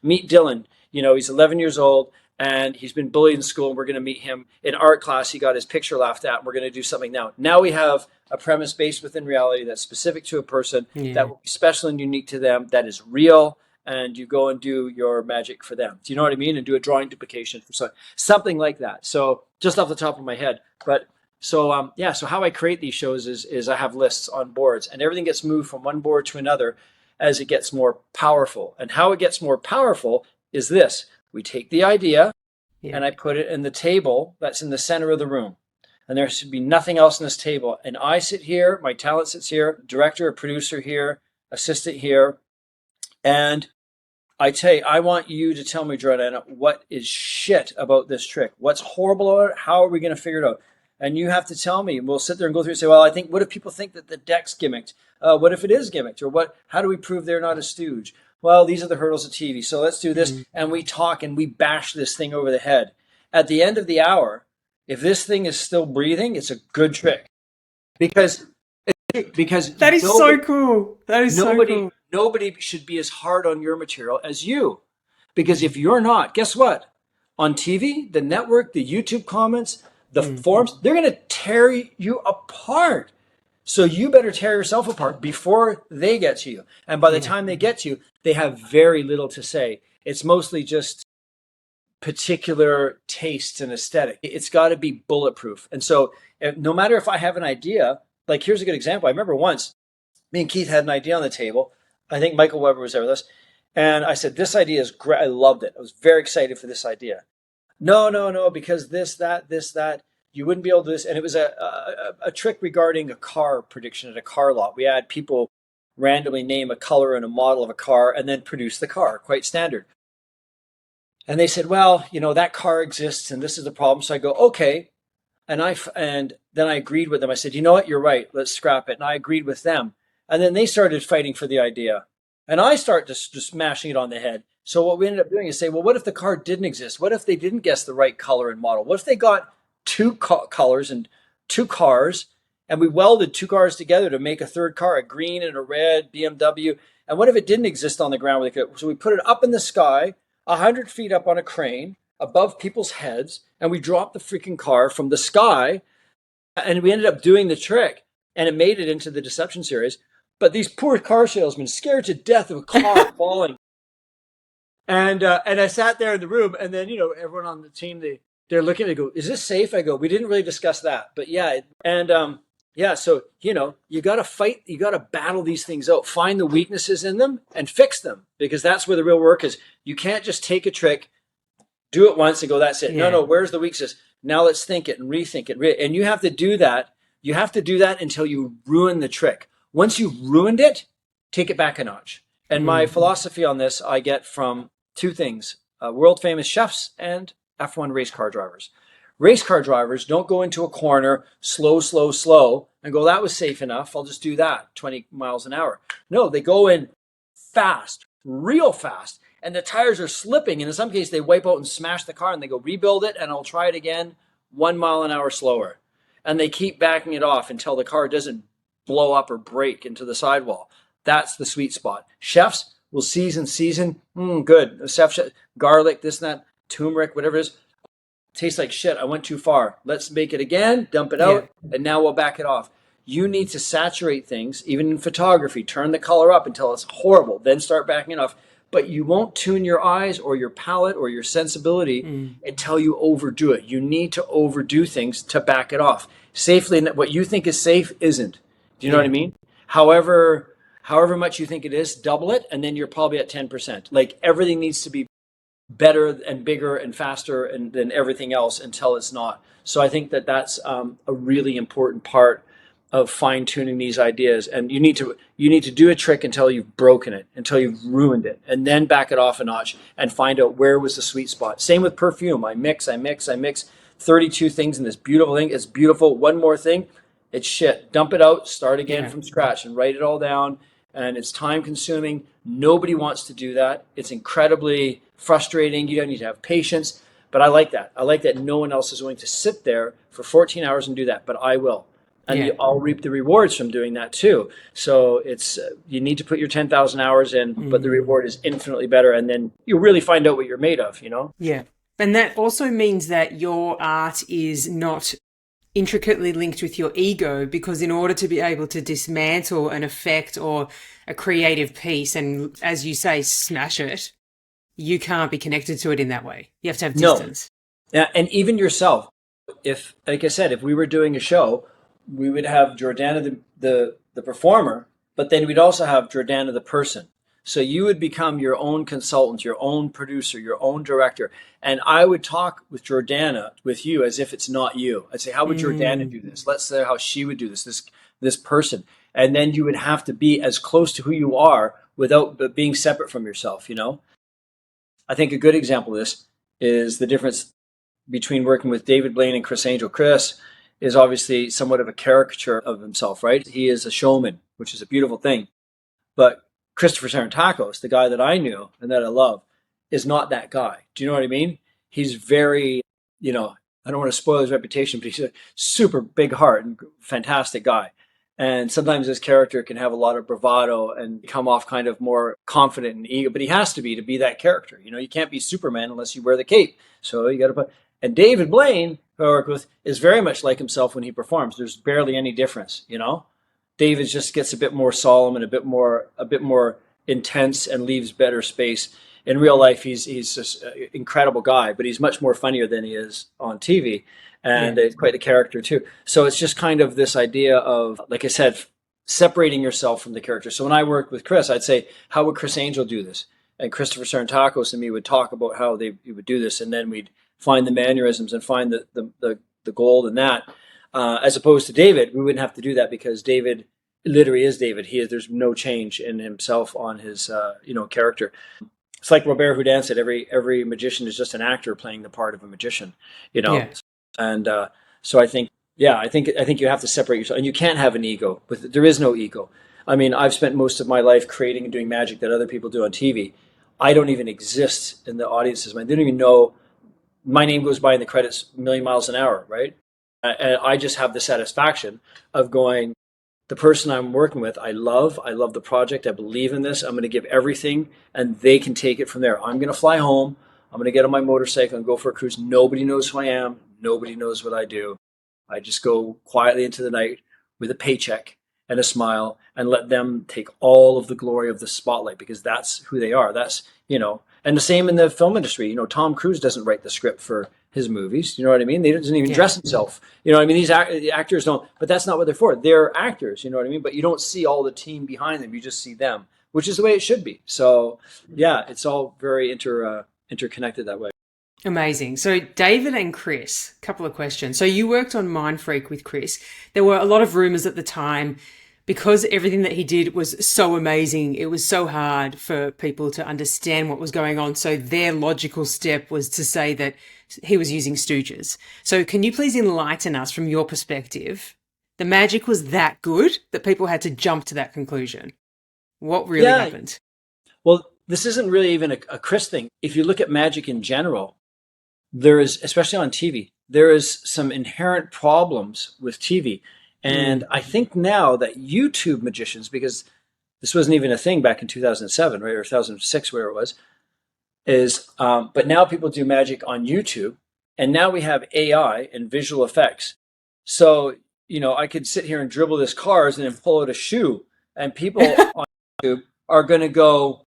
meet Dylan. He's 11 years old and he's been bullied in school. And we're going to meet him in art class. He got his picture laughed at. And we're going to do something now. Now we have a premise based within reality that's specific to a person that will be special and unique to them, that is real. And you go and do your magic for them. Do you know what I mean? And do a drawing duplication for something like that. So just off the top of my head. But so so how I create these shows is I have lists on boards and everything gets moved from one board to another as it gets more powerful. And how it gets more powerful is this. We take the idea and I put it in the table that's in the center of the room. And there should be nothing else in this table. And I sit here, my talent sits here, director or producer here, assistant here. And I tell you, I want you to tell me, Jordan, what is shit about this trick? What's horrible about it? How are we going to figure it out? And you have to tell me. And we'll sit there and go through and say, well, I think, what if people think that the deck's gimmicked? What if it is gimmicked? Or how do we prove they're not a stooge? Well, these are the hurdles of TV. So let's do this. And we talk and we bash this thing over the head. At the end of the hour, if this thing is still breathing, it's a good trick. Because that is so cool. That is so cool. Nobody should be as hard on your material as you. Because if you're not, guess what? On TV, the network, the YouTube comments, the forums, they're going to tear you apart. So you better tear yourself apart before they get to you. And by the time they get to you, they have very little to say. It's mostly just particular tastes and aesthetic. It's got to be bulletproof. And so no matter if I have an idea, like here's a good example. I remember once me and Keith had an idea on the table. I think Michael Weber was there with us. And I said, this idea is great. I loved it. I was very excited for this idea. No, because this, that, you wouldn't be able to do this. And it was a trick regarding a car prediction at a car lot. We had people randomly name a color and a model of a car and then produce the car, quite standard. And they said, well, that car exists and this is the problem. So I go, okay. And then I agreed with them. I said, you know what? You're right. Let's scrap it. And I agreed with them. And then they started fighting for the idea. And I start just smashing it on the head. So what we ended up doing is say, well, what if the car didn't exist? What if they didn't guess the right color and model? What if they got two colors and two cars, and we welded two cars together to make a third car, a green and a red BMW? And what if it didn't exist on the ground? So we put it up in the sky, 100 feet up on a crane, above people's heads, and we dropped the freaking car from the sky, and we ended up doing the trick, and it made it into the Deception series. But these poor car salesmen scared to death of a car falling. And I sat there in the room, and then, everyone on the team, they're looking at me, go, is this safe? I go, we didn't really discuss that, but yeah. And so, you got to fight, you got to battle these things out, find the weaknesses in them and fix them, because that's where the real work is. You can't just take a trick, do it once and go, that's it. Yeah. No, where's the weakness? Now let's think it and rethink it. And you have to do that. You have to do that until you ruin the trick. Once you've ruined it, take it back a notch. And my philosophy on this, I get from two things, world famous chefs and F1 race car drivers. Race car drivers don't go into a corner, slow, and go, that was safe enough. I'll just do that, 20 miles an hour. No, they go in fast, real fast. And the tires are slipping. And in some cases, they wipe out and smash the car and they go, rebuild it, and I'll try it again 1 mile an hour slower. And they keep backing it off until the car doesn't blow up or break into the sidewall. That's the sweet spot. Chefs will season, good. Chef, garlic, this and that, turmeric, whatever it is. Tastes like shit. I went too far. Let's make it again, dump it out, and now we'll back it off. You need to saturate things, even in photography. Turn the color up until it's horrible. Then start backing it off. But you won't tune your eyes or your palate or your sensibility until you overdo it. You need to overdo things to back it off. Safely, what you think is safe isn't. Do you know what I mean? However much you think it is, double it, and then you're probably at 10%. Like, everything needs to be better and bigger and faster than everything else until it's not. So I think that that's a really important part of fine-tuning these ideas. And you need to do a trick until you've broken it, until you've ruined it, and then back it off a notch and find out where was the sweet spot. Same with perfume. I mix 32 things in this beautiful thing. It's beautiful. One more thing, it's shit. Dump it out, start again from scratch and write it all down. And it's time consuming. Nobody wants to do that. It's incredibly frustrating. You don't need to have patience. But I like that. I like that no one else is willing to sit there for 14 hours and do that, but I will. And I'll reap the rewards from doing that too. So it's you need to put your 10,000 hours in, but the reward is infinitely better. And then you really find out what you're made of, Yeah. And that also means that your art is not intricately linked with your ego, because in order to be able to dismantle an effect or a creative piece and, as you say, smash it, you can't be connected to it in that way. You have to have distance. No. And even yourself, if, like I said, if we were doing a show, we would have Jordana the performer, but then we'd also have Jordana the person. So you would become your own consultant, your own producer, your own director. And I would talk with Jordana, with you, as if it's not you. I'd say, how would Jordana do this? Let's say how she would do this person. And then you would have to be as close to who you are without being separate from yourself, I think a good example of this is the difference between working with David Blaine and Criss Angel. Criss is obviously somewhat of a caricature of himself, right? He is a showman, which is a beautiful thing. But Christopher Sarantakos, the guy that I knew and that I love, is not that guy. Do you know what I mean? He's very, I don't want to spoil his reputation, but he's a super big heart and fantastic guy. And sometimes his character can have a lot of bravado and come off kind of more confident and ego, but he has to be that character. You can't be Superman unless you wear the cape. So you got to put, and David Blaine, who I work with, is very much like himself when he performs. There's barely any difference, David just gets a bit more solemn and a bit more intense and leaves better space. In real life, he's just an incredible guy, but he's much more funnier than he is on TV. And it's quite a character too. So it's just kind of this idea of, like I said, separating yourself from the character. So when I worked with Criss, I'd say, how would Criss Angel do this? and Christopher Sarantakos and me would talk about how they would do this, and then we'd find the mannerisms and find the gold in that. As opposed to David, we wouldn't have to do that because David literally is David. There's no change in himself on his character. It's like Robert Houdin said, every magician is just an actor playing the part of a magician, Yeah. And so I think, yeah, I think you have to separate yourself, and you can't have an ego. But there is no ego. I mean, I've spent most of my life creating and doing magic that other people do on TV. I don't even exist in the audience's mind. They don't even know my name goes by in the credits a million miles an hour, right? And I just have the satisfaction of going, the person I'm working with, I love the project. I believe in this. I'm going to give everything and they can take it from there. I'm going to fly home. I'm going to get on my motorcycle and go for a cruise. Nobody knows who I am. Nobody knows what I do. I just go quietly into the night with a paycheck and a smile and let them take all of the glory of the spotlight because that's who they are. That's, and the same in the film industry. Tom Cruise doesn't write the script for his movies. You know what I mean? He doesn't even dress himself. You know what I mean? These actors don't, but that's not what they're for. They're actors, you know what I mean? But you don't see all the team behind them. You just see them, which is the way it should be. So yeah, it's all very interconnected that way. Amazing. So David and Criss, a couple of questions. So you worked on Mind Freak with Criss. There were a lot of rumors at the time because everything that he did was so amazing. It was so hard for people to understand what was going on. So their logical step was to say that he was using stooges. So can you please enlighten us from your perspective? The magic was that good that people had to jump to that conclusion. What really happened? Well, this isn't really even a Criss thing. If you look at magic in general, there is, especially on TV, there is some inherent problems with TV. And I think now that YouTube magicians, because this wasn't even a thing back in 2007, right, or 2006, where it was, but now people do magic on YouTube, and now we have AI and visual effects. So, I could sit here and dribble this cars and then pull out a shoe, and people on YouTube are going to go,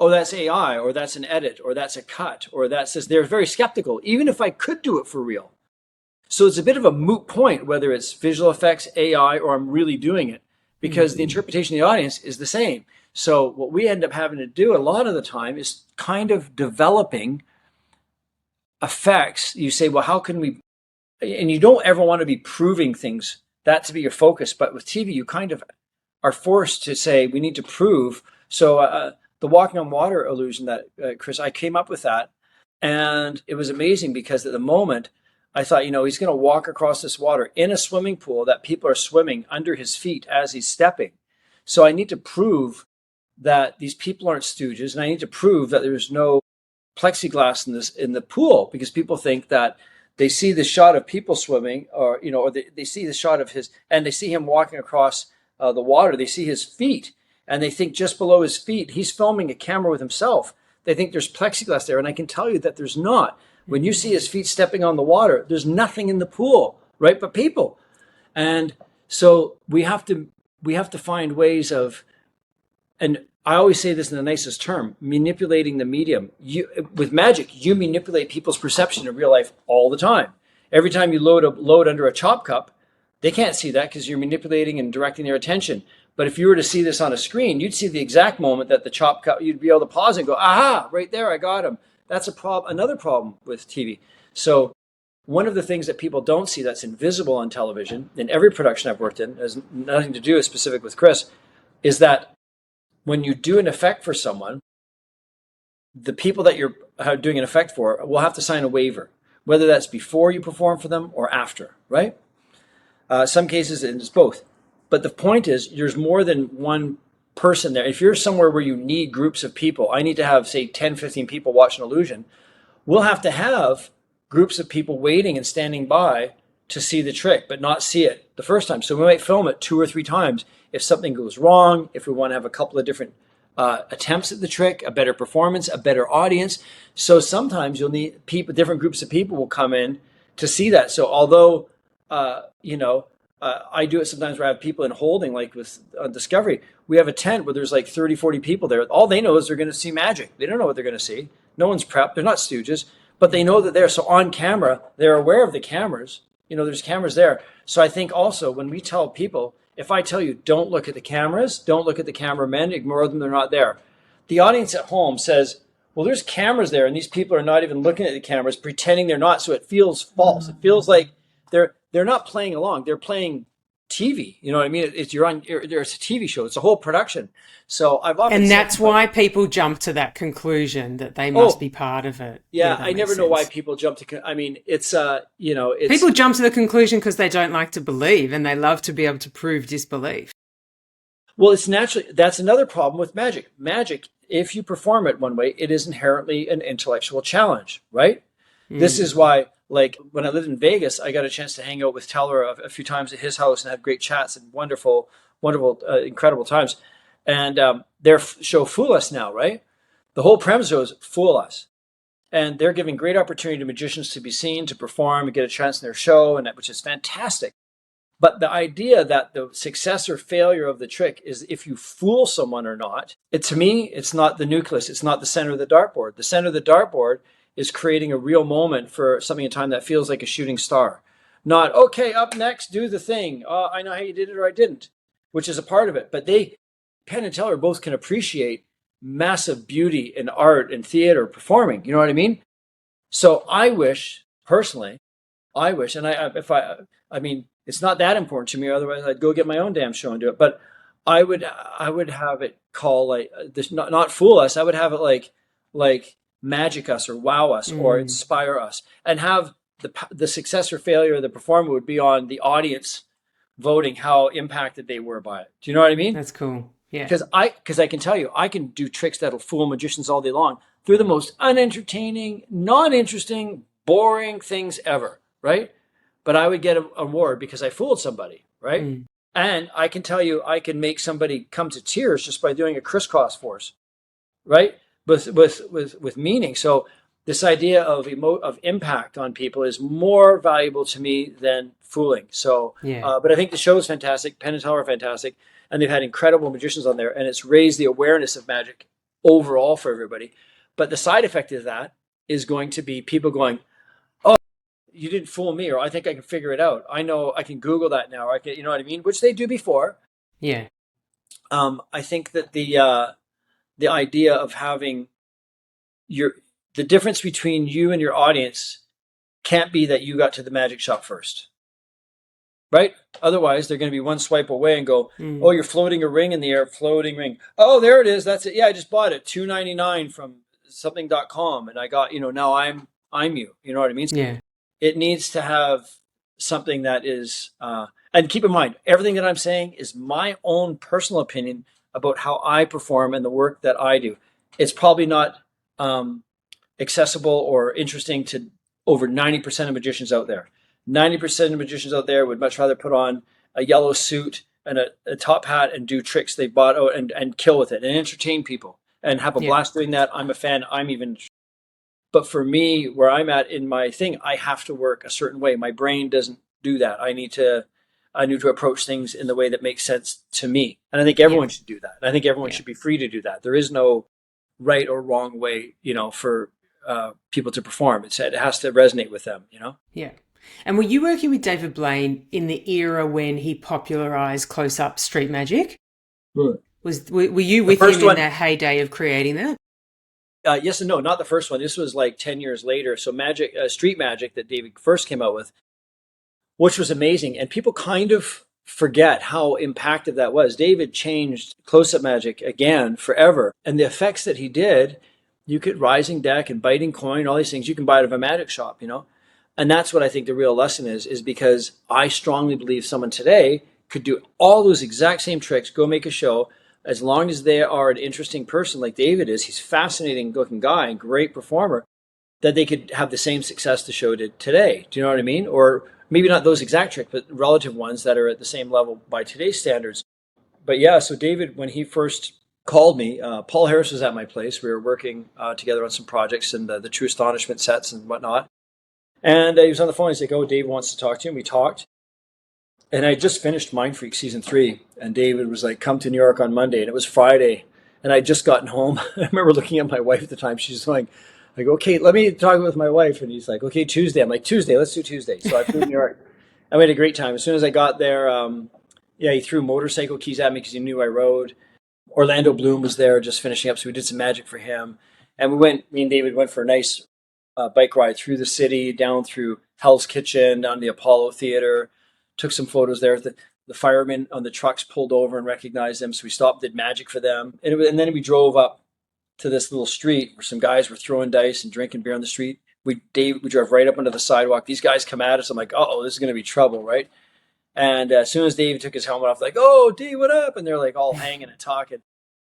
oh, that's AI, or that's an edit, or that's a cut, or that's this. They're very skeptical, even if I could do it for real. So it's a bit of a moot point whether it's visual effects, AI, or I'm really doing it, because the interpretation of the audience is the same. So what we end up having to do a lot of the time is kind of developing effects. You say, well, how can we, and you don't ever want to be proving things, that to be your focus. But with TV, you kind of are forced to say, we need to prove. So the walking on water illusion that, Criss, I came up with that. And it was amazing because at the moment, I thought, he's going to walk across this water in a swimming pool that people are swimming under his feet as he's stepping. So I need to prove that these people aren't stooges, and I need to prove that there's no plexiglass in the pool, because people think that they see the shot of people swimming, or they see the shot of his, and they see him walking across the water. They see his feet, and they think just below his feet he's filming a camera with himself. They think there's plexiglass there, and I can tell you that there's not. When you see his feet stepping on the water, there's nothing in the pool, right? But people. And so we have to find ways of, and I always say this in the nicest term, manipulating the medium. With magic, you manipulate people's perception in real life all the time. Every time you load under a chop cup, they can't see that because you're manipulating and directing their attention. But if you were to see this on a screen, you'd see the exact moment that the chop cup, you'd be able to pause and go, aha, right there, I got him. That's another problem with TV. So one of the things that people don't see that's invisible on television, in every production I've worked in, has nothing to do with specific with Criss, is that when you do an effect for someone, the people that you're doing an effect for will have to sign a waiver, whether that's before you perform for them or after, right? Some cases it's both. But the point is, there's more than one person there. If you're somewhere where you need groups of people, I need to have, say, 10, 15 people watch an illusion, we'll have to have groups of people waiting and standing by to see the trick, but not see it the first time. So we might film it 2 or 3 times. If something goes wrong, if we want to have a couple of different attempts at the trick, a better performance, a better audience. So sometimes you'll need different groups of people will come in to see that. So although, I do it sometimes where I have people in holding, like with Discovery. We have a tent where there's like 30, 40 people there. All they know is they're going to see magic. They don't know what they're going to see. No one's prepped. They're not stooges, but they know that they're. So on camera, they're aware of the cameras. There's cameras there. So I think also when we tell people, if I tell you, don't look at the cameras, don't look at the cameramen, ignore them, they're not there. the audience at home says, well, there's cameras there, and these people are not even looking at the cameras, pretending they're not. So it feels false. It feels like they're not playing along. They're playing TV. You know what I mean? It's there's a TV show. It's a whole production. So I've often And said, that's why people jump to that conclusion that they must be part of it. yeah, that I makes never know why sense. people jump to. I mean, it's it's People jump to the conclusion because they don't like to believe and they love to be able to prove disbelief. well, it's naturally. That's another problem with magic. Magic, if you perform it one way, it is inherently an intellectual challenge, right? This is why, like, when I lived in Vegas, I got a chance to hang out with Teller a few times at his house and have great chats and wonderful, incredible times. And their show Fool Us now, right? The whole premise is Fool Us. And they're giving great opportunity to magicians to be seen, to perform, and get a chance in their show, and which is fantastic. But the idea that the success or failure of the trick is if you fool someone or not, to me, it's not the nucleus. It's not the center of the dartboard. The center of the dartboard is creating a real moment for something in time that feels like a shooting star. Not, okay, up next, do the thing. I know how you did it or I didn't, which is a part of it. But Penn and Teller both can appreciate massive beauty in art and theater performing. You know what I mean? So I wish, personally, and I mean, it's not that important to me. Otherwise, I'd go get my own damn show and do it. But I would have it call like this, not Fool Us. I would have it like magic us or wow us or inspire us, and have the success or failure of the performer would be on the audience voting how impacted they were by it. Do you know what I mean? That's cool. Yeah. Because I can tell you, I can do tricks that'll fool magicians all day long. They're the most unentertaining, non-interesting, boring things ever, right? But I would get an award because I fooled somebody, right? And I can tell you, I can make somebody come to tears just by doing a crisscross force, right? With meaning. So this idea of impact on people is more valuable to me than fooling. So, but I think the show is fantastic. Penn and Teller are fantastic, and they've had incredible magicians on there, and it's raised the awareness of magic overall for everybody. But the side effect of that is going to be people going, "Oh, you didn't fool me," or "I think I can figure it out. I know I can Google that now." Or I can, you know what I mean? Which they do before. Yeah. I think that the idea of having the difference between you and your audience can't be that you got to the magic shop first, right? Otherwise, they're going to be one swipe away and go, "Oh, you're floating a ring in the air, floating ring. Oh, there it is. That's it. Yeah, I just bought it, $2.99 from something.com, and I got, now I'm you. You know what I mean?" Yeah. It needs to have something that is, and keep in mind, everything that I'm saying is my own personal opinion about how I perform and the work that I do. It's probably not accessible or interesting to over 90% of magicians out there. 90% of magicians out there would much rather put on a yellow suit and a top hat and do tricks they bought out and kill with it and entertain people and have a blast doing that. I'm a fan. But for me, where I'm at in my thing, I have to work a certain way. My brain doesn't do that. I need to approach things in the way that makes sense to me. And I think everyone should do that. And I think everyone should be free to do that. There is no right or wrong way, for people to perform. It has to resonate with them, Yeah. And were you working with David Blaine in the era when he popularized close-up street magic? Right. Were you with him in that heyday of creating that? Yes and no, not the first one. This was like 10 years later. So street magic that David first came out with, which was amazing. And people kind of forget how impactful that was. David changed close-up magic again forever. And the effects that he did, you could rising deck and biting coin, all these things, you can buy out of a magic shop, And that's what I think the real lesson is because I strongly believe someone today could do all those exact same tricks, go make a show, as long as they are an interesting person like David is. He's a fascinating looking guy and great performer, that they could have the same success the show did today. Do you know what I mean? Or maybe not those exact tricks, but relative ones that are at the same level by today's standards. But yeah, so David, when he first called me, Paul Harris was at my place. We were working together on some projects and the True Astonishment sets and whatnot. And he was on the phone. He's like, "Oh, Dave wants to talk to you." And we talked. And I just finished Mind Freak season 3. And David was like, "Come to New York on Monday." And it was Friday. And I'd just gotten home. I remember looking at my wife at the time. She's going, I go, "Okay, let me talk with my wife." And he's like, "Okay, Tuesday." I'm like, "Tuesday, let's do Tuesday." So I flew to New York. I had a great time. As soon as I got there, he threw motorcycle keys at me because he knew I rode. Orlando Bloom was there just finishing up, so we did some magic for him. And me and David went for a nice bike ride through the city, down through Hell's Kitchen, down to the Apollo Theater, took some photos there. The firemen on the trucks pulled over and recognized them, so we stopped, did magic for them. And then we drove up to this little street where some guys were throwing dice and drinking beer on the street. We drove right up onto the sidewalk. These guys come at us. I'm like, oh, this is going to be trouble, right? And as soon as Dave took his helmet off, like, oh, Dave, what up? And they're like all hanging and talking.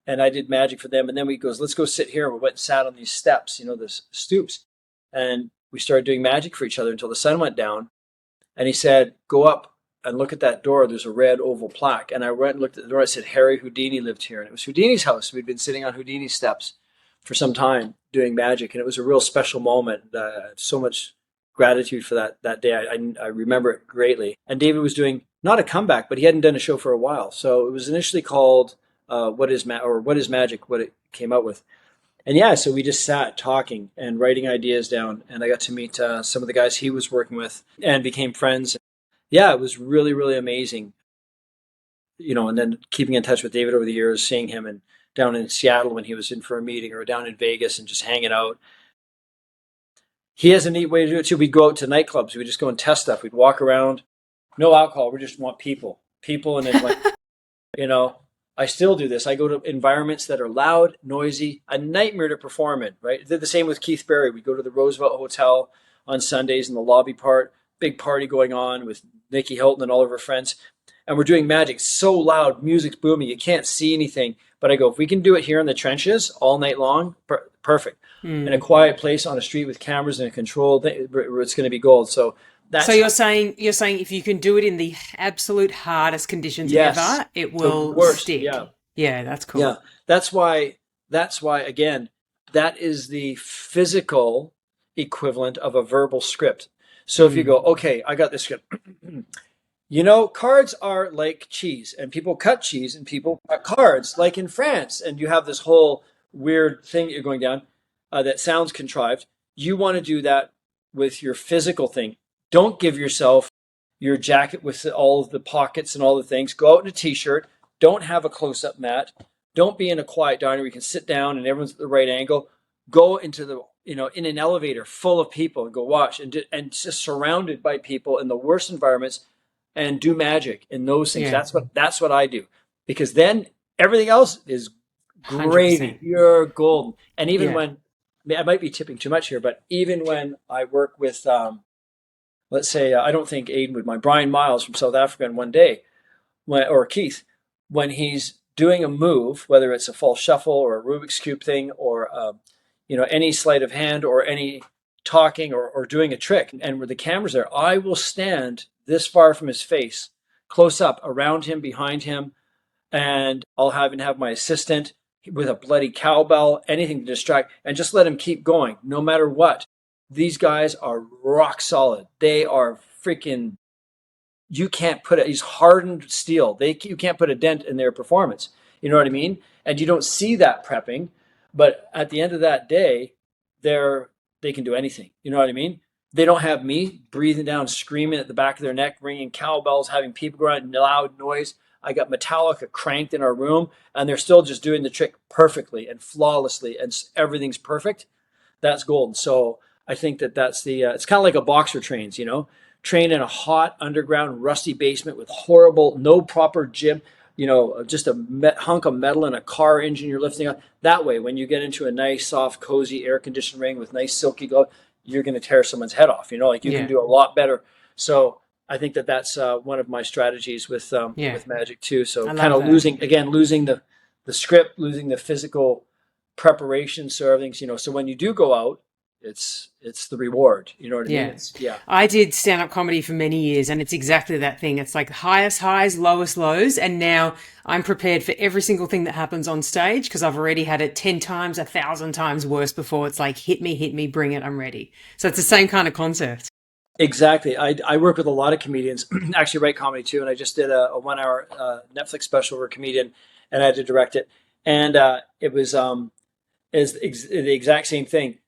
And I did magic for them. And then we goes, let's go sit here. And we went and sat on these steps, the stoops. And we started doing magic for each other until the sun went down. And he said, go up and look at that door. There's a red oval plaque. And I went and looked at the door. I said, Harry Houdini lived here. And it was Houdini's house. We'd been sitting on Houdini's steps for some time doing magic. And it was a real special moment. So much gratitude for that day. I remember it greatly. And David was doing not a comeback, but he hadn't done a show for a while. So it was initially called What is Magic, what it came out with. And yeah, so we just sat talking and writing ideas down. And I got to meet some of the guys he was working with and became friends. Yeah, it was really, really amazing. And then keeping in touch with David over the years, seeing him and down in Seattle when he was in for a meeting, or down in Vegas and just hanging out. He has a neat way to do it too. We'd go out to nightclubs. We'd just go and test stuff. We'd walk around, no alcohol. We just want people, and then I still do this. I go to environments that are loud, noisy, a nightmare to perform in, right? I did the same with Keith Berry. We go to the Roosevelt Hotel on Sundays in the lobby part, big party going on with Nikki Hilton and all of her friends. And we're doing magic, so loud, music's booming, you can't see anything. But I go, if we can do it here in the trenches all night long, perfect. In a quiet place on a street with cameras and a control, it's going to be gold. So you're saying if you can do it in the absolute hardest conditions ever, it will stick. Yeah, that's cool. Yeah, that's why again, that is the physical equivalent of a verbal script. So if you go, okay, I got this script. Cards are like cheese, and people cut cheese and people cut cards, like in France. And you have this whole weird thing that you're going down that sounds contrived. You want to do that with your physical thing. Don't give yourself your jacket with all of the pockets and all the things. Go out in a t-shirt. Don't have a close-up mat. Don't be in a quiet diner where you can sit down and everyone's at the right angle. Go into in an elevator full of people and go watch and just surrounded by people in the worst environments and do magic in those things. Yeah. That's what I do, because then everything else is gravy. 100%. You're golden. And even when I might be tipping too much here, but even when I work with, let's say, I don't think Aiden would mind, Brian Miles from South Africa, in one day, or Keith, when he's doing a move, whether it's a false shuffle or a Rubik's Cube thing, or any sleight of hand or any talking or doing a trick, and where the camera's there, I will stand this far from his face, close up, around him, behind him, and I'll have my assistant with a bloody cowbell, anything to distract, and just let him keep going, no matter what. These guys are rock solid. They are freaking, he's hardened steel. You can't put a dent in their performance. You know what I mean? And you don't see that prepping, but at the end of that day, they can do anything. You know what I mean? They don't have me breathing down, screaming at the back of their neck, ringing cowbells, having people go out, loud noise. I got Metallica cranked in our room, and they're still just doing the trick perfectly and flawlessly, and everything's perfect. That's golden. So I think that's it's kind of like a boxer trains, trained in a hot, underground, rusty basement with horrible, no proper gym, just a hunk of metal and a car engine you're lifting up. That way, when you get into a nice, soft, cozy, air-conditioned ring with nice, silky glow, you're going to tear someone's head off. You can do a lot better. So I think that's one of my strategies with magic too. So kind of losing the script, losing the physical preparation, so everything's, so when you do go out, it's the reward. You know what I mean? I did stand-up comedy for many years, and it's exactly that thing. It's like highest highs, lowest lows, and now I'm prepared for every single thing that happens on stage because I've already had it 10 times, 1,000 times worse before. It's like, hit me, bring it, I'm ready. So it's the same kind of concept. Exactly. I work with a lot of comedians, actually write comedy too, and I just did a 1-hour Netflix special for a comedian, and I had to direct it. And it was the exact same thing.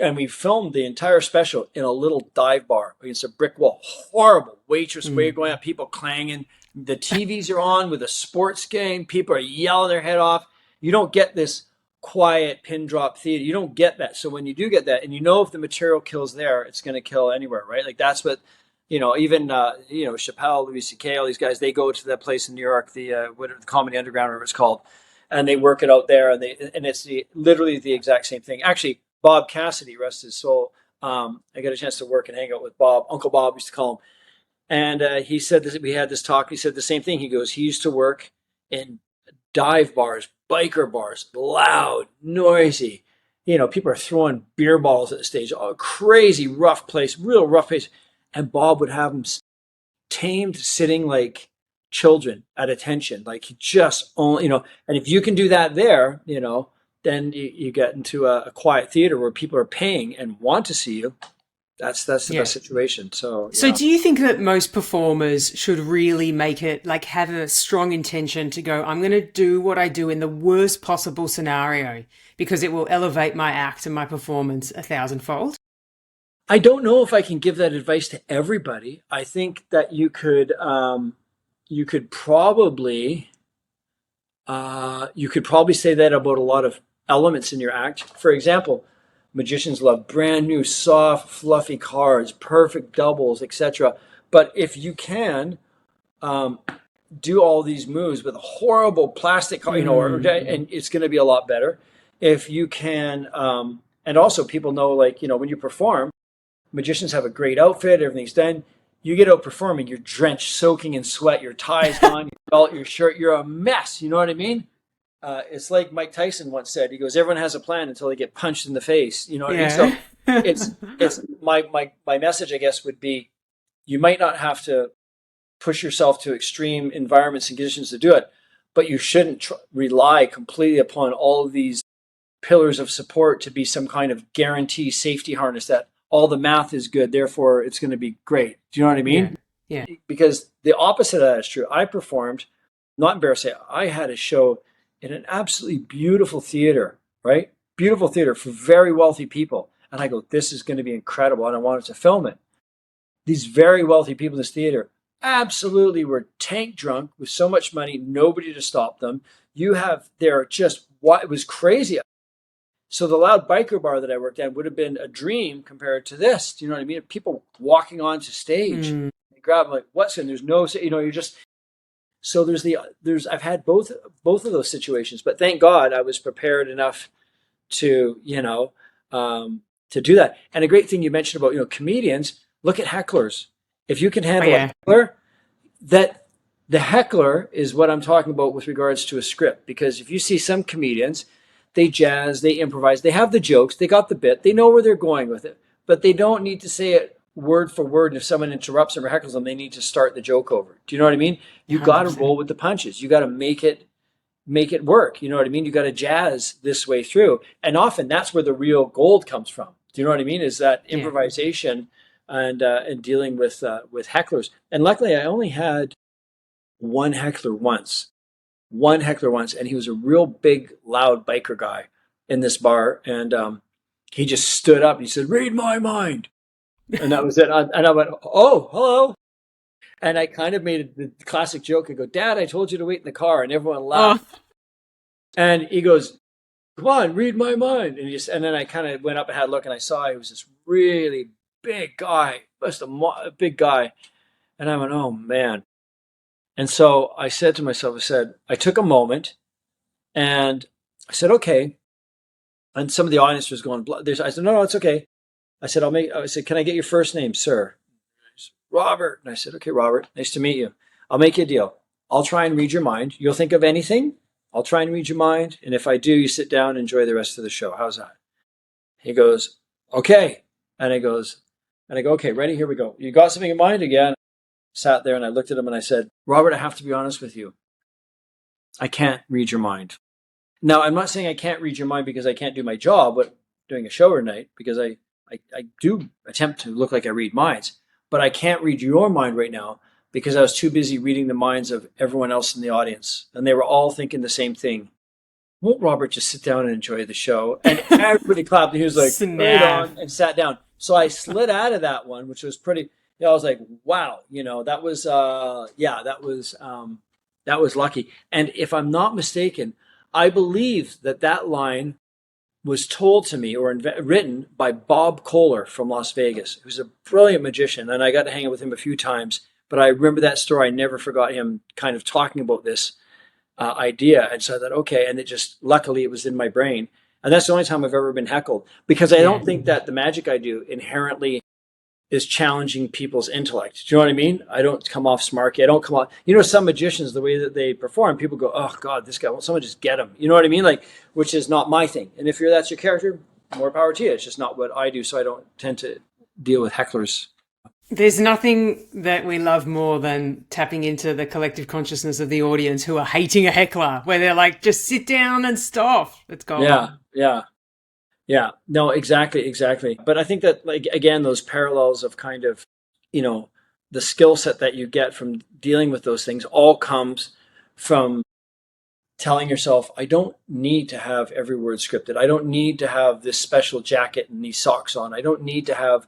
And we filmed the entire special in a little dive bar against a brick wall. Horrible. Waitress wave going up, people clanging. The TVs are on with a sports game. People are yelling their head off. You don't get this quiet pin drop theater. You don't get that. So when you do get that, and you know if the material kills there, it's going to kill anywhere, right? Like that's what, even Chappelle, Louis C.K., all these guys, they go to that place in New York, the Comedy Underground, whatever it's called, and they work it out there, and it's literally the exact same thing. Actually, Bob Cassidy, rest his soul. I got a chance to work and hang out with Bob. Uncle Bob used to call him. And he said this, we had this talk. He said the same thing. He goes, he used to work in dive bars, biker bars, loud, noisy. People are throwing beer balls at the stage. Oh, crazy rough place, real rough place. And Bob would have them tamed, sitting like children at attention. Like he just only, and if you can do that there, then you get into a quiet theater where people are paying and want to see you. That's the best situation. So do you think that most performers should really make it, like, have a strong intention to go, I'm going to do what I do in the worst possible scenario because it will elevate my act and my performance 1,000-fold? I don't know if I can give that advice to everybody. I think that you could probably say that about a lot of elements in your act. For example, magicians love brand new, soft, fluffy cards, perfect doubles, etc. But if you can do all these moves with a horrible plastic card, and it's going to be a lot better. If you can, and also people know, like, when you perform, magicians have a great outfit, everything's done. You get out performing, you're drenched, soaking in sweat, your tie's on, your belt, your shirt, you're a mess. You know what I mean? It's like Mike Tyson once said. He goes, "Everyone has a plan until they get punched in the face." You know what I mean? So it's my message, I guess, would be, you might not have to push yourself to extreme environments and conditions to do it, but you shouldn't rely completely upon all of these pillars of support to be some kind of guarantee safety harness that all the math is good, therefore it's going to be great. Do you know what I mean? Yeah. Because the opposite of that is true. I performed, not embarrassed, I had a show in an absolutely beautiful theater, right? Beautiful theater for very wealthy people. And I go, this is going to be incredible. And I wanted to film it. These very wealthy people in this theater absolutely were tank drunk with so much money, nobody to stop them. It was crazy. So the loud biker bar that I worked at would have been a dream compared to this. Do you know what I mean? People walking onto stage, they grab them like, what's in? There's no, you're just. So I've had both of those situations, but thank God I was prepared enough to to do that. And a great thing you mentioned about comedians, look at hecklers. If you can handle a heckler, that the heckler is what I'm talking about with regards to a script. Because if you see some comedians, they jazz, they improvise, they have the jokes, they got the bit, they know where they're going with it, but they don't need to say it word for word. And if someone interrupts them or heckles them, they need to start the joke over. Do you know what I mean? You got to roll with the punches. You got to make it work. You know what I mean? You got to jazz this way through. And often that's where the real gold comes from. Do you know what I mean? Is that improvisation and dealing with hecklers. And luckily I only had one heckler once, and he was a real big, loud biker guy in this bar. And he just stood up. He said, "Read my mind." And that was it. And I went, "Oh, hello." And I kind of made the classic joke. I go, "Dad, I told you to wait in the car." And everyone laughed. Oh. And he goes, "Come on, read my mind." And then I kind of went up and had a look, and I saw he was this really big guy, just a big guy. And I went, "Oh, man." And so I said to myself, I took a moment and I said, "Okay." And some of the audience was going, I said, "No, it's okay." I said, "Can I get your first name, sir?" "Robert." And I said, "Okay, Robert, nice to meet you. I'll make you a deal. I'll try and read your mind. You'll think of anything. I'll try and read your mind. And if I do, you sit down and enjoy the rest of the show. How's that?" He goes, "Okay." And I go, "Okay, ready? Here we go. You got something in mind?" Again, sat there and I looked at him and I said, "Robert, I have to be honest with you. I can't read your mind." Now, I'm not saying I can't read your mind because I can't do my job, but doing a show at night, because I do attempt to look like I read minds, but I can't read your mind right now because I was too busy reading the minds of everyone else in the audience. And they were all thinking the same thing. Won't Robert just sit down and enjoy the show? And everybody clapped and he was like, "Right on," and sat down. So I slid out of that one, which was pretty, I was like, wow, that was lucky. And if I'm not mistaken, I believe that that line was told to me or written by Bob Kohler from Las Vegas, who's a brilliant magician. And I got to hang out with him a few times. But I remember that story. I never forgot him kind of talking about this idea. And so I thought, okay. And it just, luckily, it was in my brain. And that's the only time I've ever been heckled, because I Yeah. don't think that the magic I do inherently is challenging people's intellect. Do you know what I mean? I don't come off smarky. I don't come off, some magicians, the way that they perform, people go, oh God, this guy, won't someone just get him? You know what I mean? Like, which is not my thing. And if that's your character, more power to you. It's just not what I do. So I don't tend to deal with hecklers. There's nothing that we love more than tapping into the collective consciousness of the audience who are hating a heckler, where they're like, just sit down and stop. Let's go on. Yeah. No, exactly. But I think that, like, again, those parallels of kind of, the skill set that you get from dealing with those things all comes from telling yourself, I don't need to have every word scripted. I don't need to have this special jacket and these socks on. I don't need to have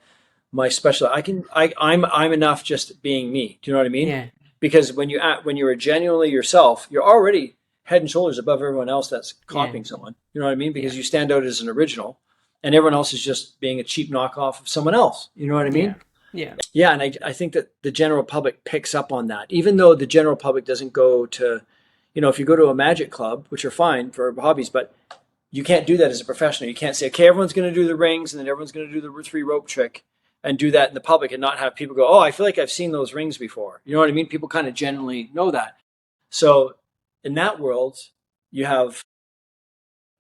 my special. I'm enough just being me. Do you know what I mean? Yeah. Because when you're genuinely yourself, you're already head and shoulders above everyone else that's copying someone. You know what I mean? Because you stand out as an original, and everyone else is just being a cheap knockoff of someone else. You know what I mean? Yeah. And I think that the general public picks up on that, even though the general public doesn't go to, if you go to a magic club, which are fine for hobbies, but you can't do that as a professional. You can't say, okay, everyone's going to do the rings, and then everyone's going to do the 3 rope trick, and do that in the public, and not have people go, oh, I feel like I've seen those rings before. You know what I mean? People kind of generally know that. So in that world, you have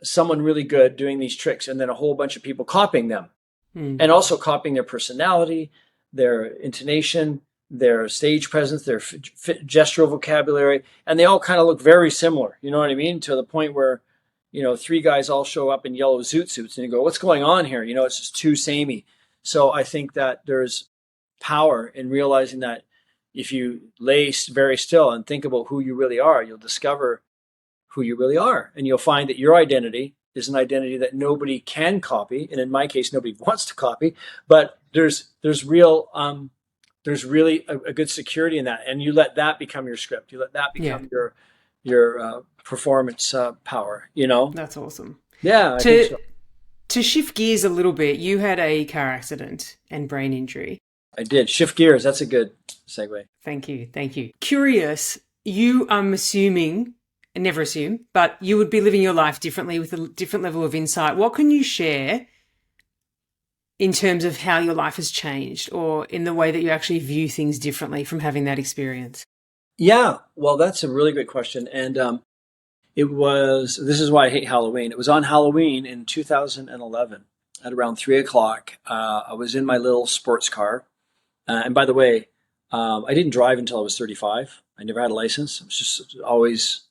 someone really good doing these tricks, and then a whole bunch of people copying them, and also copying their personality, their intonation, their stage presence, their gestural vocabulary, and they all kind of look very similar. You know what I mean? To the point where, 3 guys all show up in yellow zoot suits, and you go, what's going on here? It's just too samey. So I think that there's power in realizing that if you lay very still and think about who you really are, you'll discover who you really are. And you'll find that your identity is an identity that nobody can copy. And in my case, nobody wants to copy, but there's really a good security in that. And you let that become your script. You let that become your performance power, That's awesome. Yeah, I think so. To shift gears a little bit, you had a car accident and brain injury. I did. Shift gears. That's a good segue. Thank you. Curious, I'm assuming, and never assume, but you would be living your life differently with a different level of insight. What can you share in terms of how your life has changed, or in the way that you actually view things differently from having that experience? Yeah, well, that's a really great question. And this is why I hate Halloween. It was on Halloween in 2011 at around 3:00. I was in my little sports car. And by the way, I didn't drive until I was 35. I never had a license. I was just always,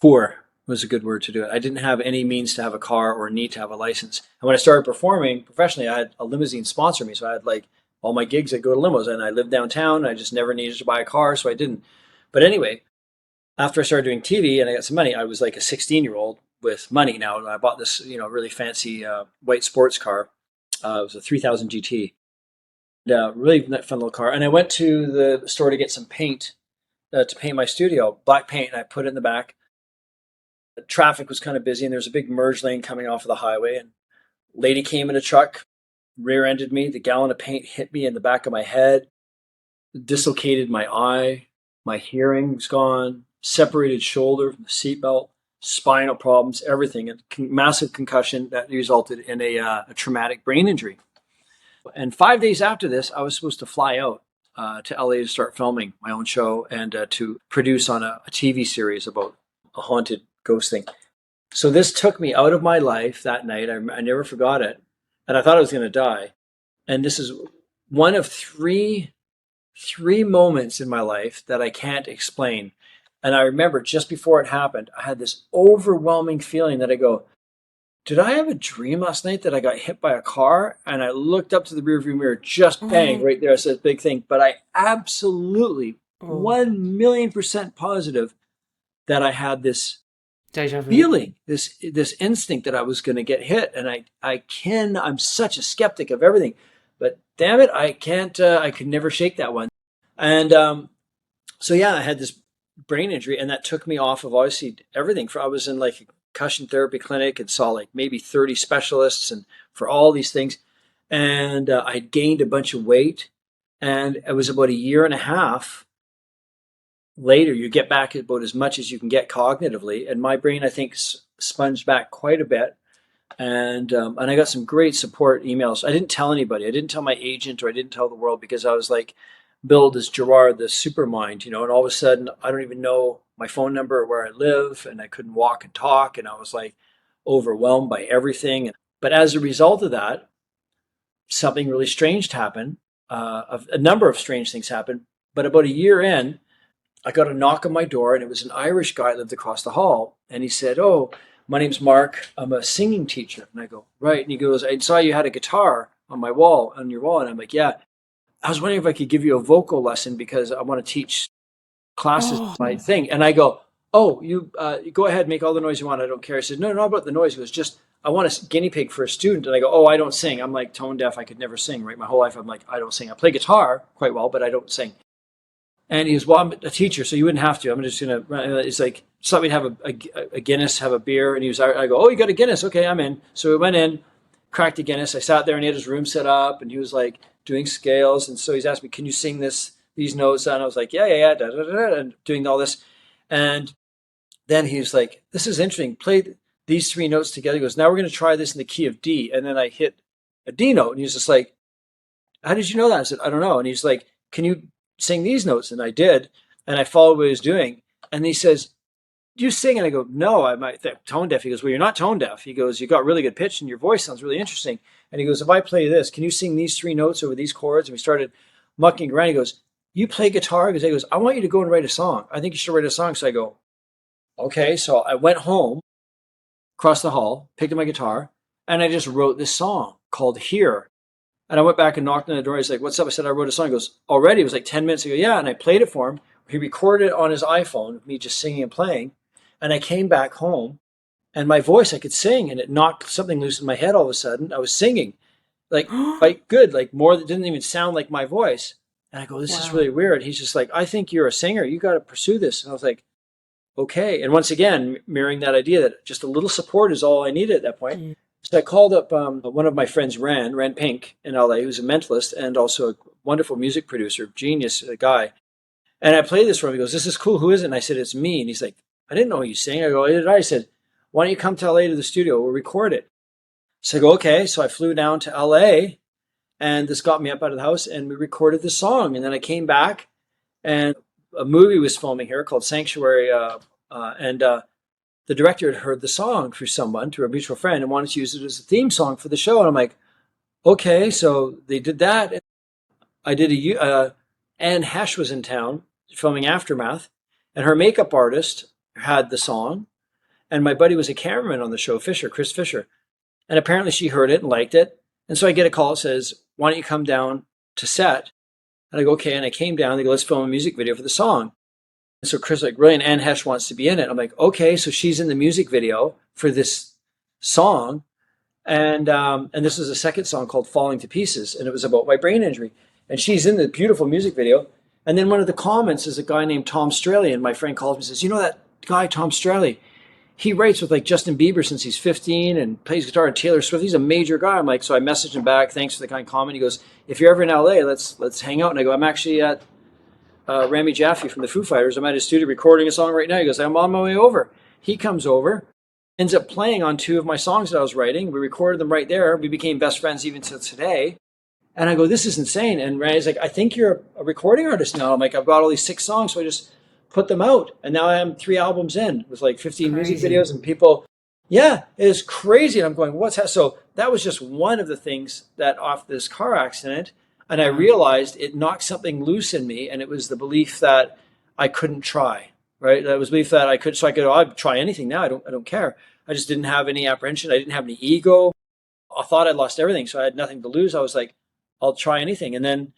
poor was a good word to do it. I didn't have any means to have a car or need to have a license. And when I started performing professionally, I had a limousine sponsor me. So I had like all my gigs, I'd go to limos, and I lived downtown. I just never needed to buy a car, so I didn't. But anyway, after I started doing TV and I got some money, I was like a 16-year-old with money now. And I bought this, really fancy white sports car. It was a 3000 GT. Really fun little car. And I went to the store to get some paint to paint my studio, black paint, and I put it in the back. The traffic was kind of busy, and there was a big merge lane coming off of the highway. And a lady came in a truck, rear-ended me. The gallon of paint hit me in the back of my head, dislocated my eye. My hearing was gone, separated shoulder from the seatbelt, spinal problems, everything. A massive concussion that resulted in a traumatic brain injury. And 5 days after this, I was supposed to fly out to LA to start filming my own show and to produce on a TV series about a haunted ghost thing. So this took me out of my life that night. I never forgot it. And I thought I was going to die. And this is one of three moments in my life that I can't explain. And I remember just before it happened, I had this overwhelming feeling that I go, did I have a dream last night that I got hit by a car? And I looked up to the rearview mirror, just bang, right there. I said, big thing. But I absolutely 1,000,000% positive that I had this Deja vu. feeling, this instinct that I was going to get hit. And I'm such a skeptic of everything, but damn it, I could never shake that one. And so yeah, I had this brain injury, and that took me off of obviously everything. I was in like a concussion therapy clinic and saw like maybe 30 specialists and for all these things, and I gained a bunch of weight, and it was about a year and a half later you get back about as much as you can get cognitively, and my brain I think sponged back quite a bit. And I got some great support emails. I didn't tell anybody. I didn't tell my agent, or I didn't tell the world, because I was like billed as Gerard, the supermind, you know. And all of a sudden, I don't even know my phone number or where I live, and I couldn't walk and talk, and I was like overwhelmed by everything. But as a result of that, something really strange happened. A number of strange things happened. But about a year in, I got a knock on my door, and it was an Irish guy that lived across the hall. And he said, "Oh, my name's Mark. I'm a singing teacher." And I go, "Right." And he goes, "I saw you had a guitar on my wall, on your wall." And I'm like, "Yeah. I was wondering if I could give you a vocal lesson because I want to teach classes, Oh, my thing." And I go, "Oh, you go ahead, make all the noise you want. I don't care." He said, "No, not about the noise." He goes, "Just, I want a guinea pig for a student." And I go, "Oh, I don't sing. I'm like tone deaf. I could never sing, right? My whole life, I'm like, I don't sing. I play guitar quite well, but I don't sing." And he goes, "Well, I'm a teacher, so you wouldn't have to. I'm just going to," it's like, just let me have a Guinness, have a beer. And I go, "Oh, you got a Guinness? Okay, I'm in." So we went in, cracked a Guinness. I sat there, and he had his room set up, and he was like doing scales. And so he's asked me, "Can you sing these notes?" And I was like, yeah, da, da, da, da, and doing all this. And then he's like, "This is interesting. Play these three notes together." He goes, "Now we're going to try this in the key of D." And then I hit a D note, and he's just like, "How did you know that?" I said, "I don't know." And he's like, "Can you sing these notes?" And I did. And I followed what he was doing. And he says, "Do you sing?" And I go, "No, I'm tone deaf." He goes, "Well, you're not tone deaf." He goes, "You got really good pitch and your voice sounds really interesting." And he goes, "If I play this, can you sing these three notes over these chords?" And we started mucking around. He goes, "You play guitar?" He goes, "I want you to go and write a song. I think you should write a song." So I go, "Okay." So I went home, across the hall, picked up my guitar, and I just wrote this song called Here. And I went back and knocked on the door. He's like, "What's up?" I said, "I wrote a song." He goes, "Already?" It was like 10 minutes ago. "Yeah." And I played it for him. He recorded it on his iPhone, me just singing and playing. And I came back home, and my voice, I could sing, and it knocked something loose in my head all of a sudden. I was singing like quite good, like more that didn't even sound like my voice. And I go, "This is wow. really weird." He's just like, "I think you're a singer. You got to pursue this." And I was like, "Okay." And once again, mirroring that idea that just a little support is all I needed at that point. Mm. So I called up one of my friends, Rand Pink in LA, who's a mentalist and also a wonderful music producer, genius guy. And I played this for him. He goes, "This is cool. Who is it?" And I said, "It's me." And he's like, "I didn't know you sang." I go, "Neither did I." Said, "Why don't you come to LA to the studio? We'll record it." So I go, "Okay." So I flew down to LA, and this got me up out of the house, and we recorded the song. And then I came back, and a movie was filming here called Sanctuary. And The director had heard the song through someone, through a mutual friend, and wanted to use it as a theme song for the show. And I'm like, "Okay." So they did that. I did Anne Hesh was in town filming Aftermath, and her makeup artist had the song. And my buddy was a cameraman on the show, Criss Fisher. And apparently she heard it and liked it. And so I get a call that says, "Why don't you come down to set?" And I go, "Okay." And I came down. They go, "Let's film a music video for the song." And so Chris like, "Really?" And Anne Hesh wants to be in it. I'm like, "Okay." So she's in the music video for this song. And this is a second song called "Falling to Pieces," and it was about my brain injury. And she's in the beautiful music video. And then one of the comments is a guy named Tom Straley, and my friend calls me and says, "You know that guy Tom Straley? He writes with like Justin Bieber since he's 15 and plays guitar and Taylor Swift. He's a major guy." I'm like, so I messaged him back, "Thanks for the kind comment." He goes, "If you're ever in LA, let's hang out." And I go, "I'm actually at Rami Jaffe from the Foo Fighters. I'm at his studio recording a song right now." He goes, "I'm on my way over." He comes over, ends up playing on two of my songs that I was writing. We recorded them right there. We became best friends even till today. And I go, "This is insane." And Randy's like, "I think you're a recording artist now." I'm like, "I've got all these 6 songs, so I just put them out." And now I am 3 albums in with like 15 music Crazy. videos, and people, yeah, it is crazy. And I'm going, "What's that?" So that was just one of the things that off this car accident. And I Wow. realized it knocked something loose in me. And it was the belief that I couldn't try, right? That was belief that I could, so I could, "Oh, I'd try anything now. I don't care." I just didn't have any apprehension. I didn't have any ego. I thought I'd lost everything, so I had nothing to lose. I was like, "I'll try anything." And then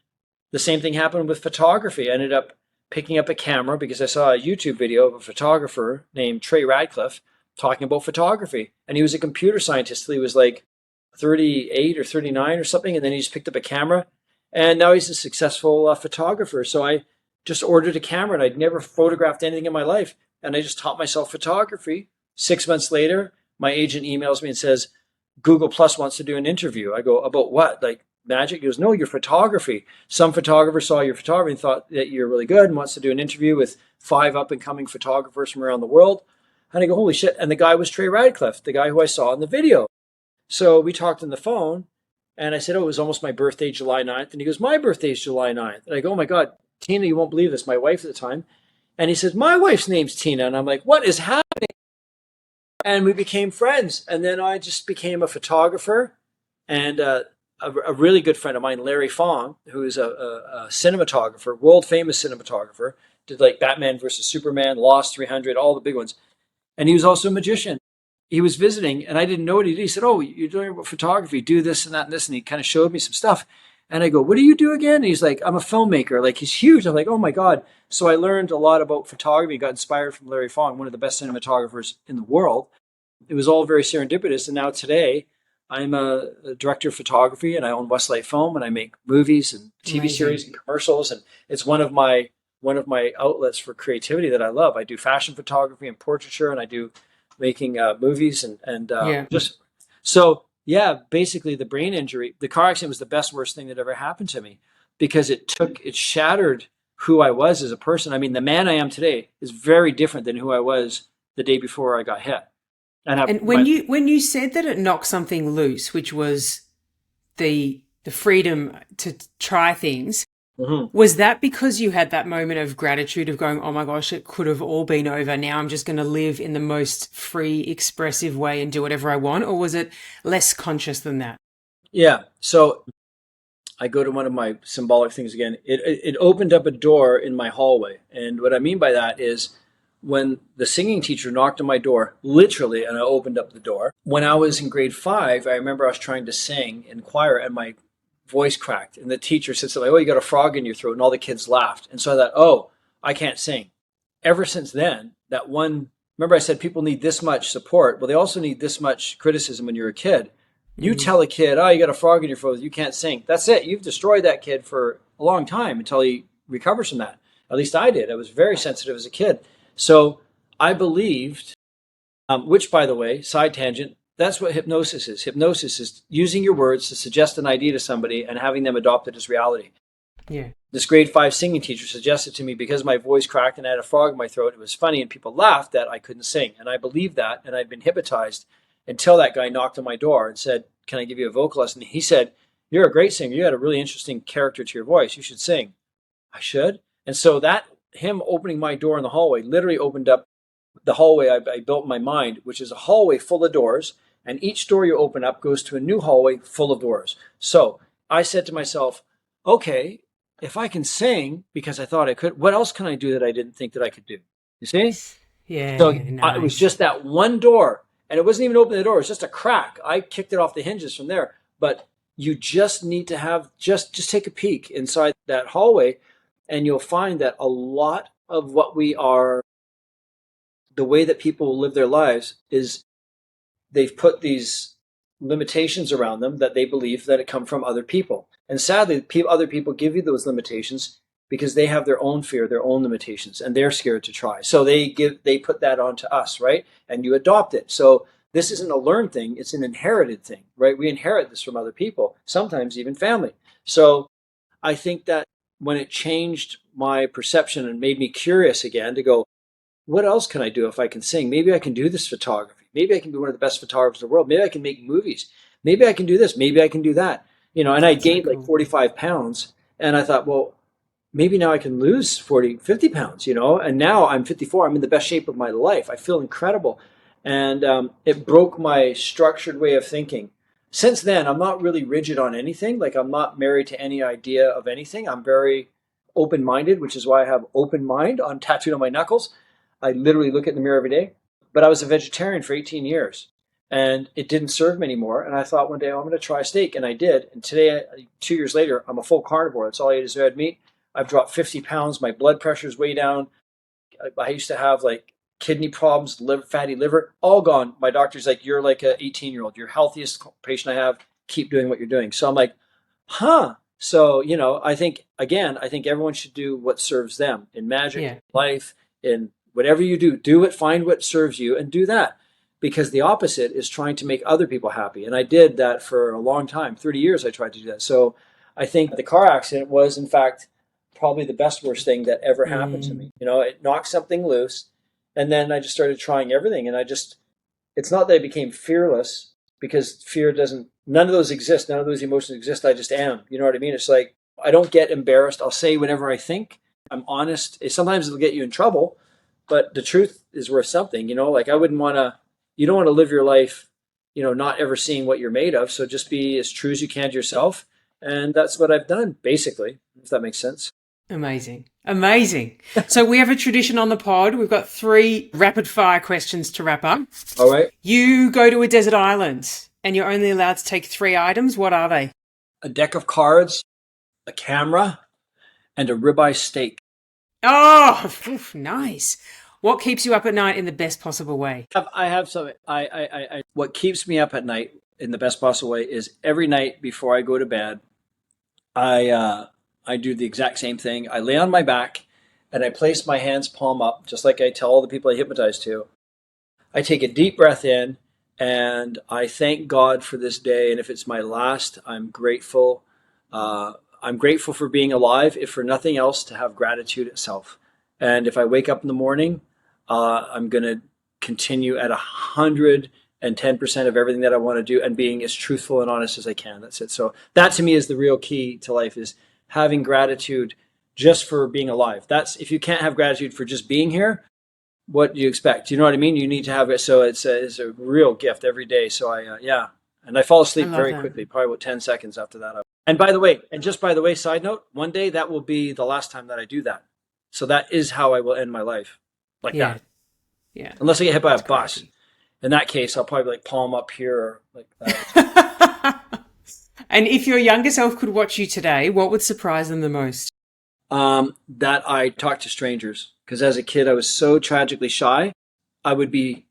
the same thing happened with photography. I ended up picking up a camera because I saw a YouTube video of a photographer named Trey Radcliffe talking about photography. And he was a computer scientist till he was like 38 or 39 or something. And then he just picked up a camera, and now he's a successful photographer. So I just ordered a camera, and I'd never photographed anything in my life. And I just taught myself photography. 6 months later, my agent emails me and says, Google Plus wants to do an interview. I go, about what? Like magic? He goes, no, your photography. Some photographer saw your photography and thought that you're really good and wants to do an interview with 5 up and coming photographers from around the world. And I go, holy shit. And the guy was Trey Radcliffe, the guy who I saw in the video. So we talked on the phone, and I said, oh, it was almost my birthday, July 9th. And he goes, my birthday's July 9th. And I go, oh my God, Tina, you won't believe this, my wife at the time. And he says, my wife's name's Tina. And I'm like, what is happening? And we became friends. And then I just became a photographer. And a really good friend of mine, Larry Fong, who is a cinematographer, world famous cinematographer, did like Batman versus Superman, Lost 300, all the big ones. And he was also a magician. He was visiting, and I didn't know what he did. He said, oh, you're doing about photography, do this and that and this. And he kind of showed me some stuff. And I go, what do you do again? And he's like, I'm a filmmaker. Like, he's huge. I'm like, oh my God. So I learned a lot about photography, got inspired from Larry Fong, one of the best cinematographers in the world. It was all very serendipitous. And now today, I'm a director of photography, and I own Westlight Film, and I make movies and TV series and commercials. And it's one of my outlets for creativity that I love. I do fashion photography and portraiture, and I do making movies and just so. Yeah, basically the brain injury, the car accident was the best, worst thing that ever happened to me, because it shattered who I was as a person. I mean, the man I am today is very different than who I was the day before I got hit. And when you said that it knocked something loose, which was the freedom to try things, was that because you had that moment of gratitude of going, oh my gosh, it could have all been over. Now I'm just going to live in the most free, expressive way and do whatever I want? Or was it less conscious than that? Yeah. So I go to one of my symbolic things again. It opened up a door in my hallway. And what I mean by that is when the singing teacher knocked on my door, literally, and I opened up the door. When I was in grade 5, I remember I was trying to sing in choir, and my voice cracked, and the teacher said something like, oh, you got a frog in your throat, and all the kids laughed. And so I thought, oh, I can't sing. Ever since then, remember I said people need this much support. Well, they also need this much criticism when you're a kid. You tell a kid, oh, you got a frog in your throat, you can't sing. That's it. You've destroyed that kid for a long time until he recovers from that. At least I did. I was very sensitive as a kid. So I believed, which, by the way, side tangent, that's what hypnosis is. Hypnosis is using your words to suggest an idea to somebody and having them adopt it as reality. Yeah. This grade 5 singing teacher suggested to me, because my voice cracked and I had a frog in my throat, it was funny and people laughed that I couldn't sing. And I believed that, and I'd been hypnotized until that guy knocked on my door and said, can I give you a vocal lesson? He said, you're a great singer. You had a really interesting character to your voice. You should sing. I should. And so that him opening my door in the hallway literally opened up the hallway I built in my mind, which is a hallway full of doors. And each door you open up goes to a new hallway full of doors. So I said to myself, okay, if I can sing because I thought I could, what else can I do that I didn't think that I could do? You see? Yeah. So nice. It was just that one door, and it wasn't even opening the door. It was just a crack. I kicked it off the hinges from there. But you just need to have, just take a peek inside that hallway, and you'll find that a lot of what we are, the way that people live their lives is they've put these limitations around them that they believe that it come from other people. And sadly, other people give you those limitations because they have their own fear, their own limitations, and they're scared to try. So they put that onto us, right? And you adopt it. So this isn't a learned thing, it's an inherited thing, right? We inherit this from other people, sometimes even family. So I think that when it changed my perception and made me curious again to go, what else can I do if I can sing? Maybe I can do this photography. Maybe I can be one of the best photographers in the world. Maybe I can make movies. Maybe I can do this. Maybe I can do that. And I gained like 45 pounds. And I thought, well, maybe now I can lose 40, 50 pounds, and now I'm 54. I'm in the best shape of my life. I feel incredible. And it broke my structured way of thinking. Since then, I'm not really rigid on anything. Like, I'm not married to any idea of anything. I'm very open-minded, which is why I have open mind tattooed on my knuckles. I literally look in the mirror every day. But I was a vegetarian for 18 years, and it didn't serve me anymore. And I thought one day, I'm going to try a steak, and I did. And today, 2 years later, I'm a full carnivore. That's all I eat is red meat. I've dropped 50 pounds. My blood pressure's way down. I used to have like kidney problems, fatty liver, all gone. My doctor's like, you're like an 18-year-old. You're healthiest patient I have. Keep doing what you're doing. So I'm like, So, I think, again, everyone should do what serves them in magic, Yeah. life, in whatever you do. Do it, find what serves you and do that. Because the opposite is trying to make other people happy. And I did that for a long time. 30 years I tried to do that. So I think the car accident was, in fact, probably the best worst thing that ever happened to me. It knocked something loose. And then I just started trying everything. And it's not that I became fearless, because fear doesn't, none of those exist. None of those emotions exist. I just am. You know what I mean? It's like, I don't get embarrassed. I'll say whatever I think. I'm honest. Sometimes it'll get you in trouble, but the truth is worth something. Like I wouldn't want to, you don't want to live your life, not ever seeing what you're made of. So just be as true as you can to yourself. And that's what I've done, basically, if that makes sense. Amazing. Amazing. So we have a tradition on the pod. We've got 3 rapid fire questions to wrap up. All right. You go to a desert island and you're only allowed to take 3 items. What are they? A deck of cards, a camera, and a ribeye steak. Oh, oof, nice. What keeps you up at night in the best possible way? I have some. What keeps me up at night in the best possible way is every night before I go to bed, I do the exact same thing. I lay on my back and I place my hands palm up, just like I tell all the people I hypnotize to. I take a deep breath in and I thank God for this day. And if it's my last, I'm grateful. I'm grateful for being alive, if for nothing else, to have gratitude itself. And if I wake up in the morning, I'm going to continue at 110% of everything that I want to do and being as truthful and honest as I can. That's it. So that to me is the real key to life, is having gratitude just for being alive. That's, if you can't have gratitude for just being here, what do you expect? You know what I mean? You need to have it. So it's a real gift every day. So and I fall asleep very quickly, probably about 10 seconds after that. And by the way, side note, one day that will be the last time that I do that. So that is how I will end my life, like that. Yeah. Unless I get hit by a bus. In that case, I'll probably palm up here or like that. And if your younger self could watch you today, what would surprise them the most? That I talk to strangers. Because as a kid, I was so tragically shy. I would be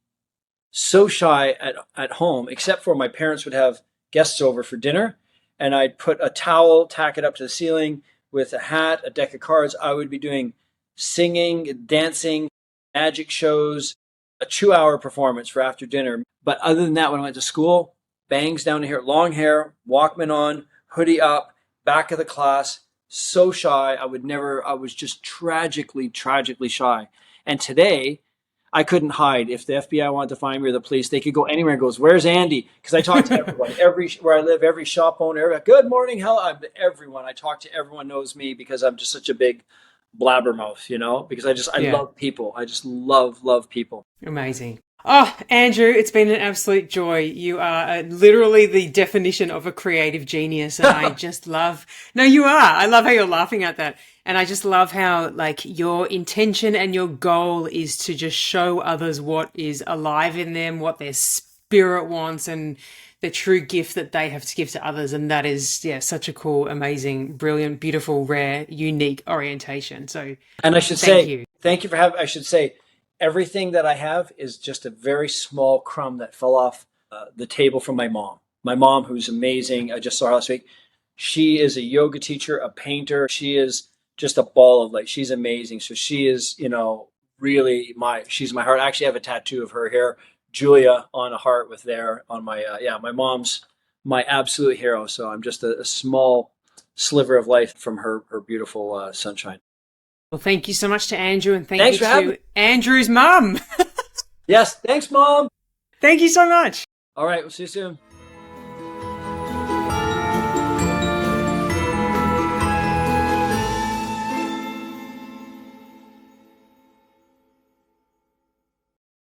so shy at home, except for my parents would have guests over for dinner. And I'd put a towel, tack it up to the ceiling with a hat, a deck of cards. I would be doing singing, dancing, magic shows, a 2-hour performance for after dinner. But other than that, when I went to school, bangs down here, long hair, Walkman on, hoodie up, back of the class, so shy. I was just tragically shy. And today, I couldn't hide. If the FBI wanted to find me or the police, they could go anywhere and goes, "Where's Andy?" Because I talk to everyone, where I live, every shop owner, good morning, everyone. I talk to everyone, knows me because I'm just such a big blabbermouth, because I love people. I just love people. Amazing. Oh, Andrew, it's been an absolute joy. You are literally the definition of a creative genius. And I just no, you are. I love how you're laughing at that. And I just love how, like, your intention and your goal is to just show others what is alive in them, what their spirit wants, and the true gift that they have to give to others. And that is, such a cool, amazing, brilliant, beautiful, rare, unique orientation. So, and I should say, thank you for having, I should say, everything that I have is just a very small crumb that fell off the table from my mom. My mom, who's amazing. I just saw her last week. She is a yoga teacher, a painter. She is just a ball of light. She's amazing. So she is, really she's my heart. I actually have a tattoo of her here, Julia, on a heart with there on my, my mom's my absolute hero. So I'm just a small sliver of life from her beautiful sunshine. Well, thank you so much to Andrew, and thank you to Andrew's mum. Yes, thanks, Mom. Thank you so much. All right, we'll see you soon.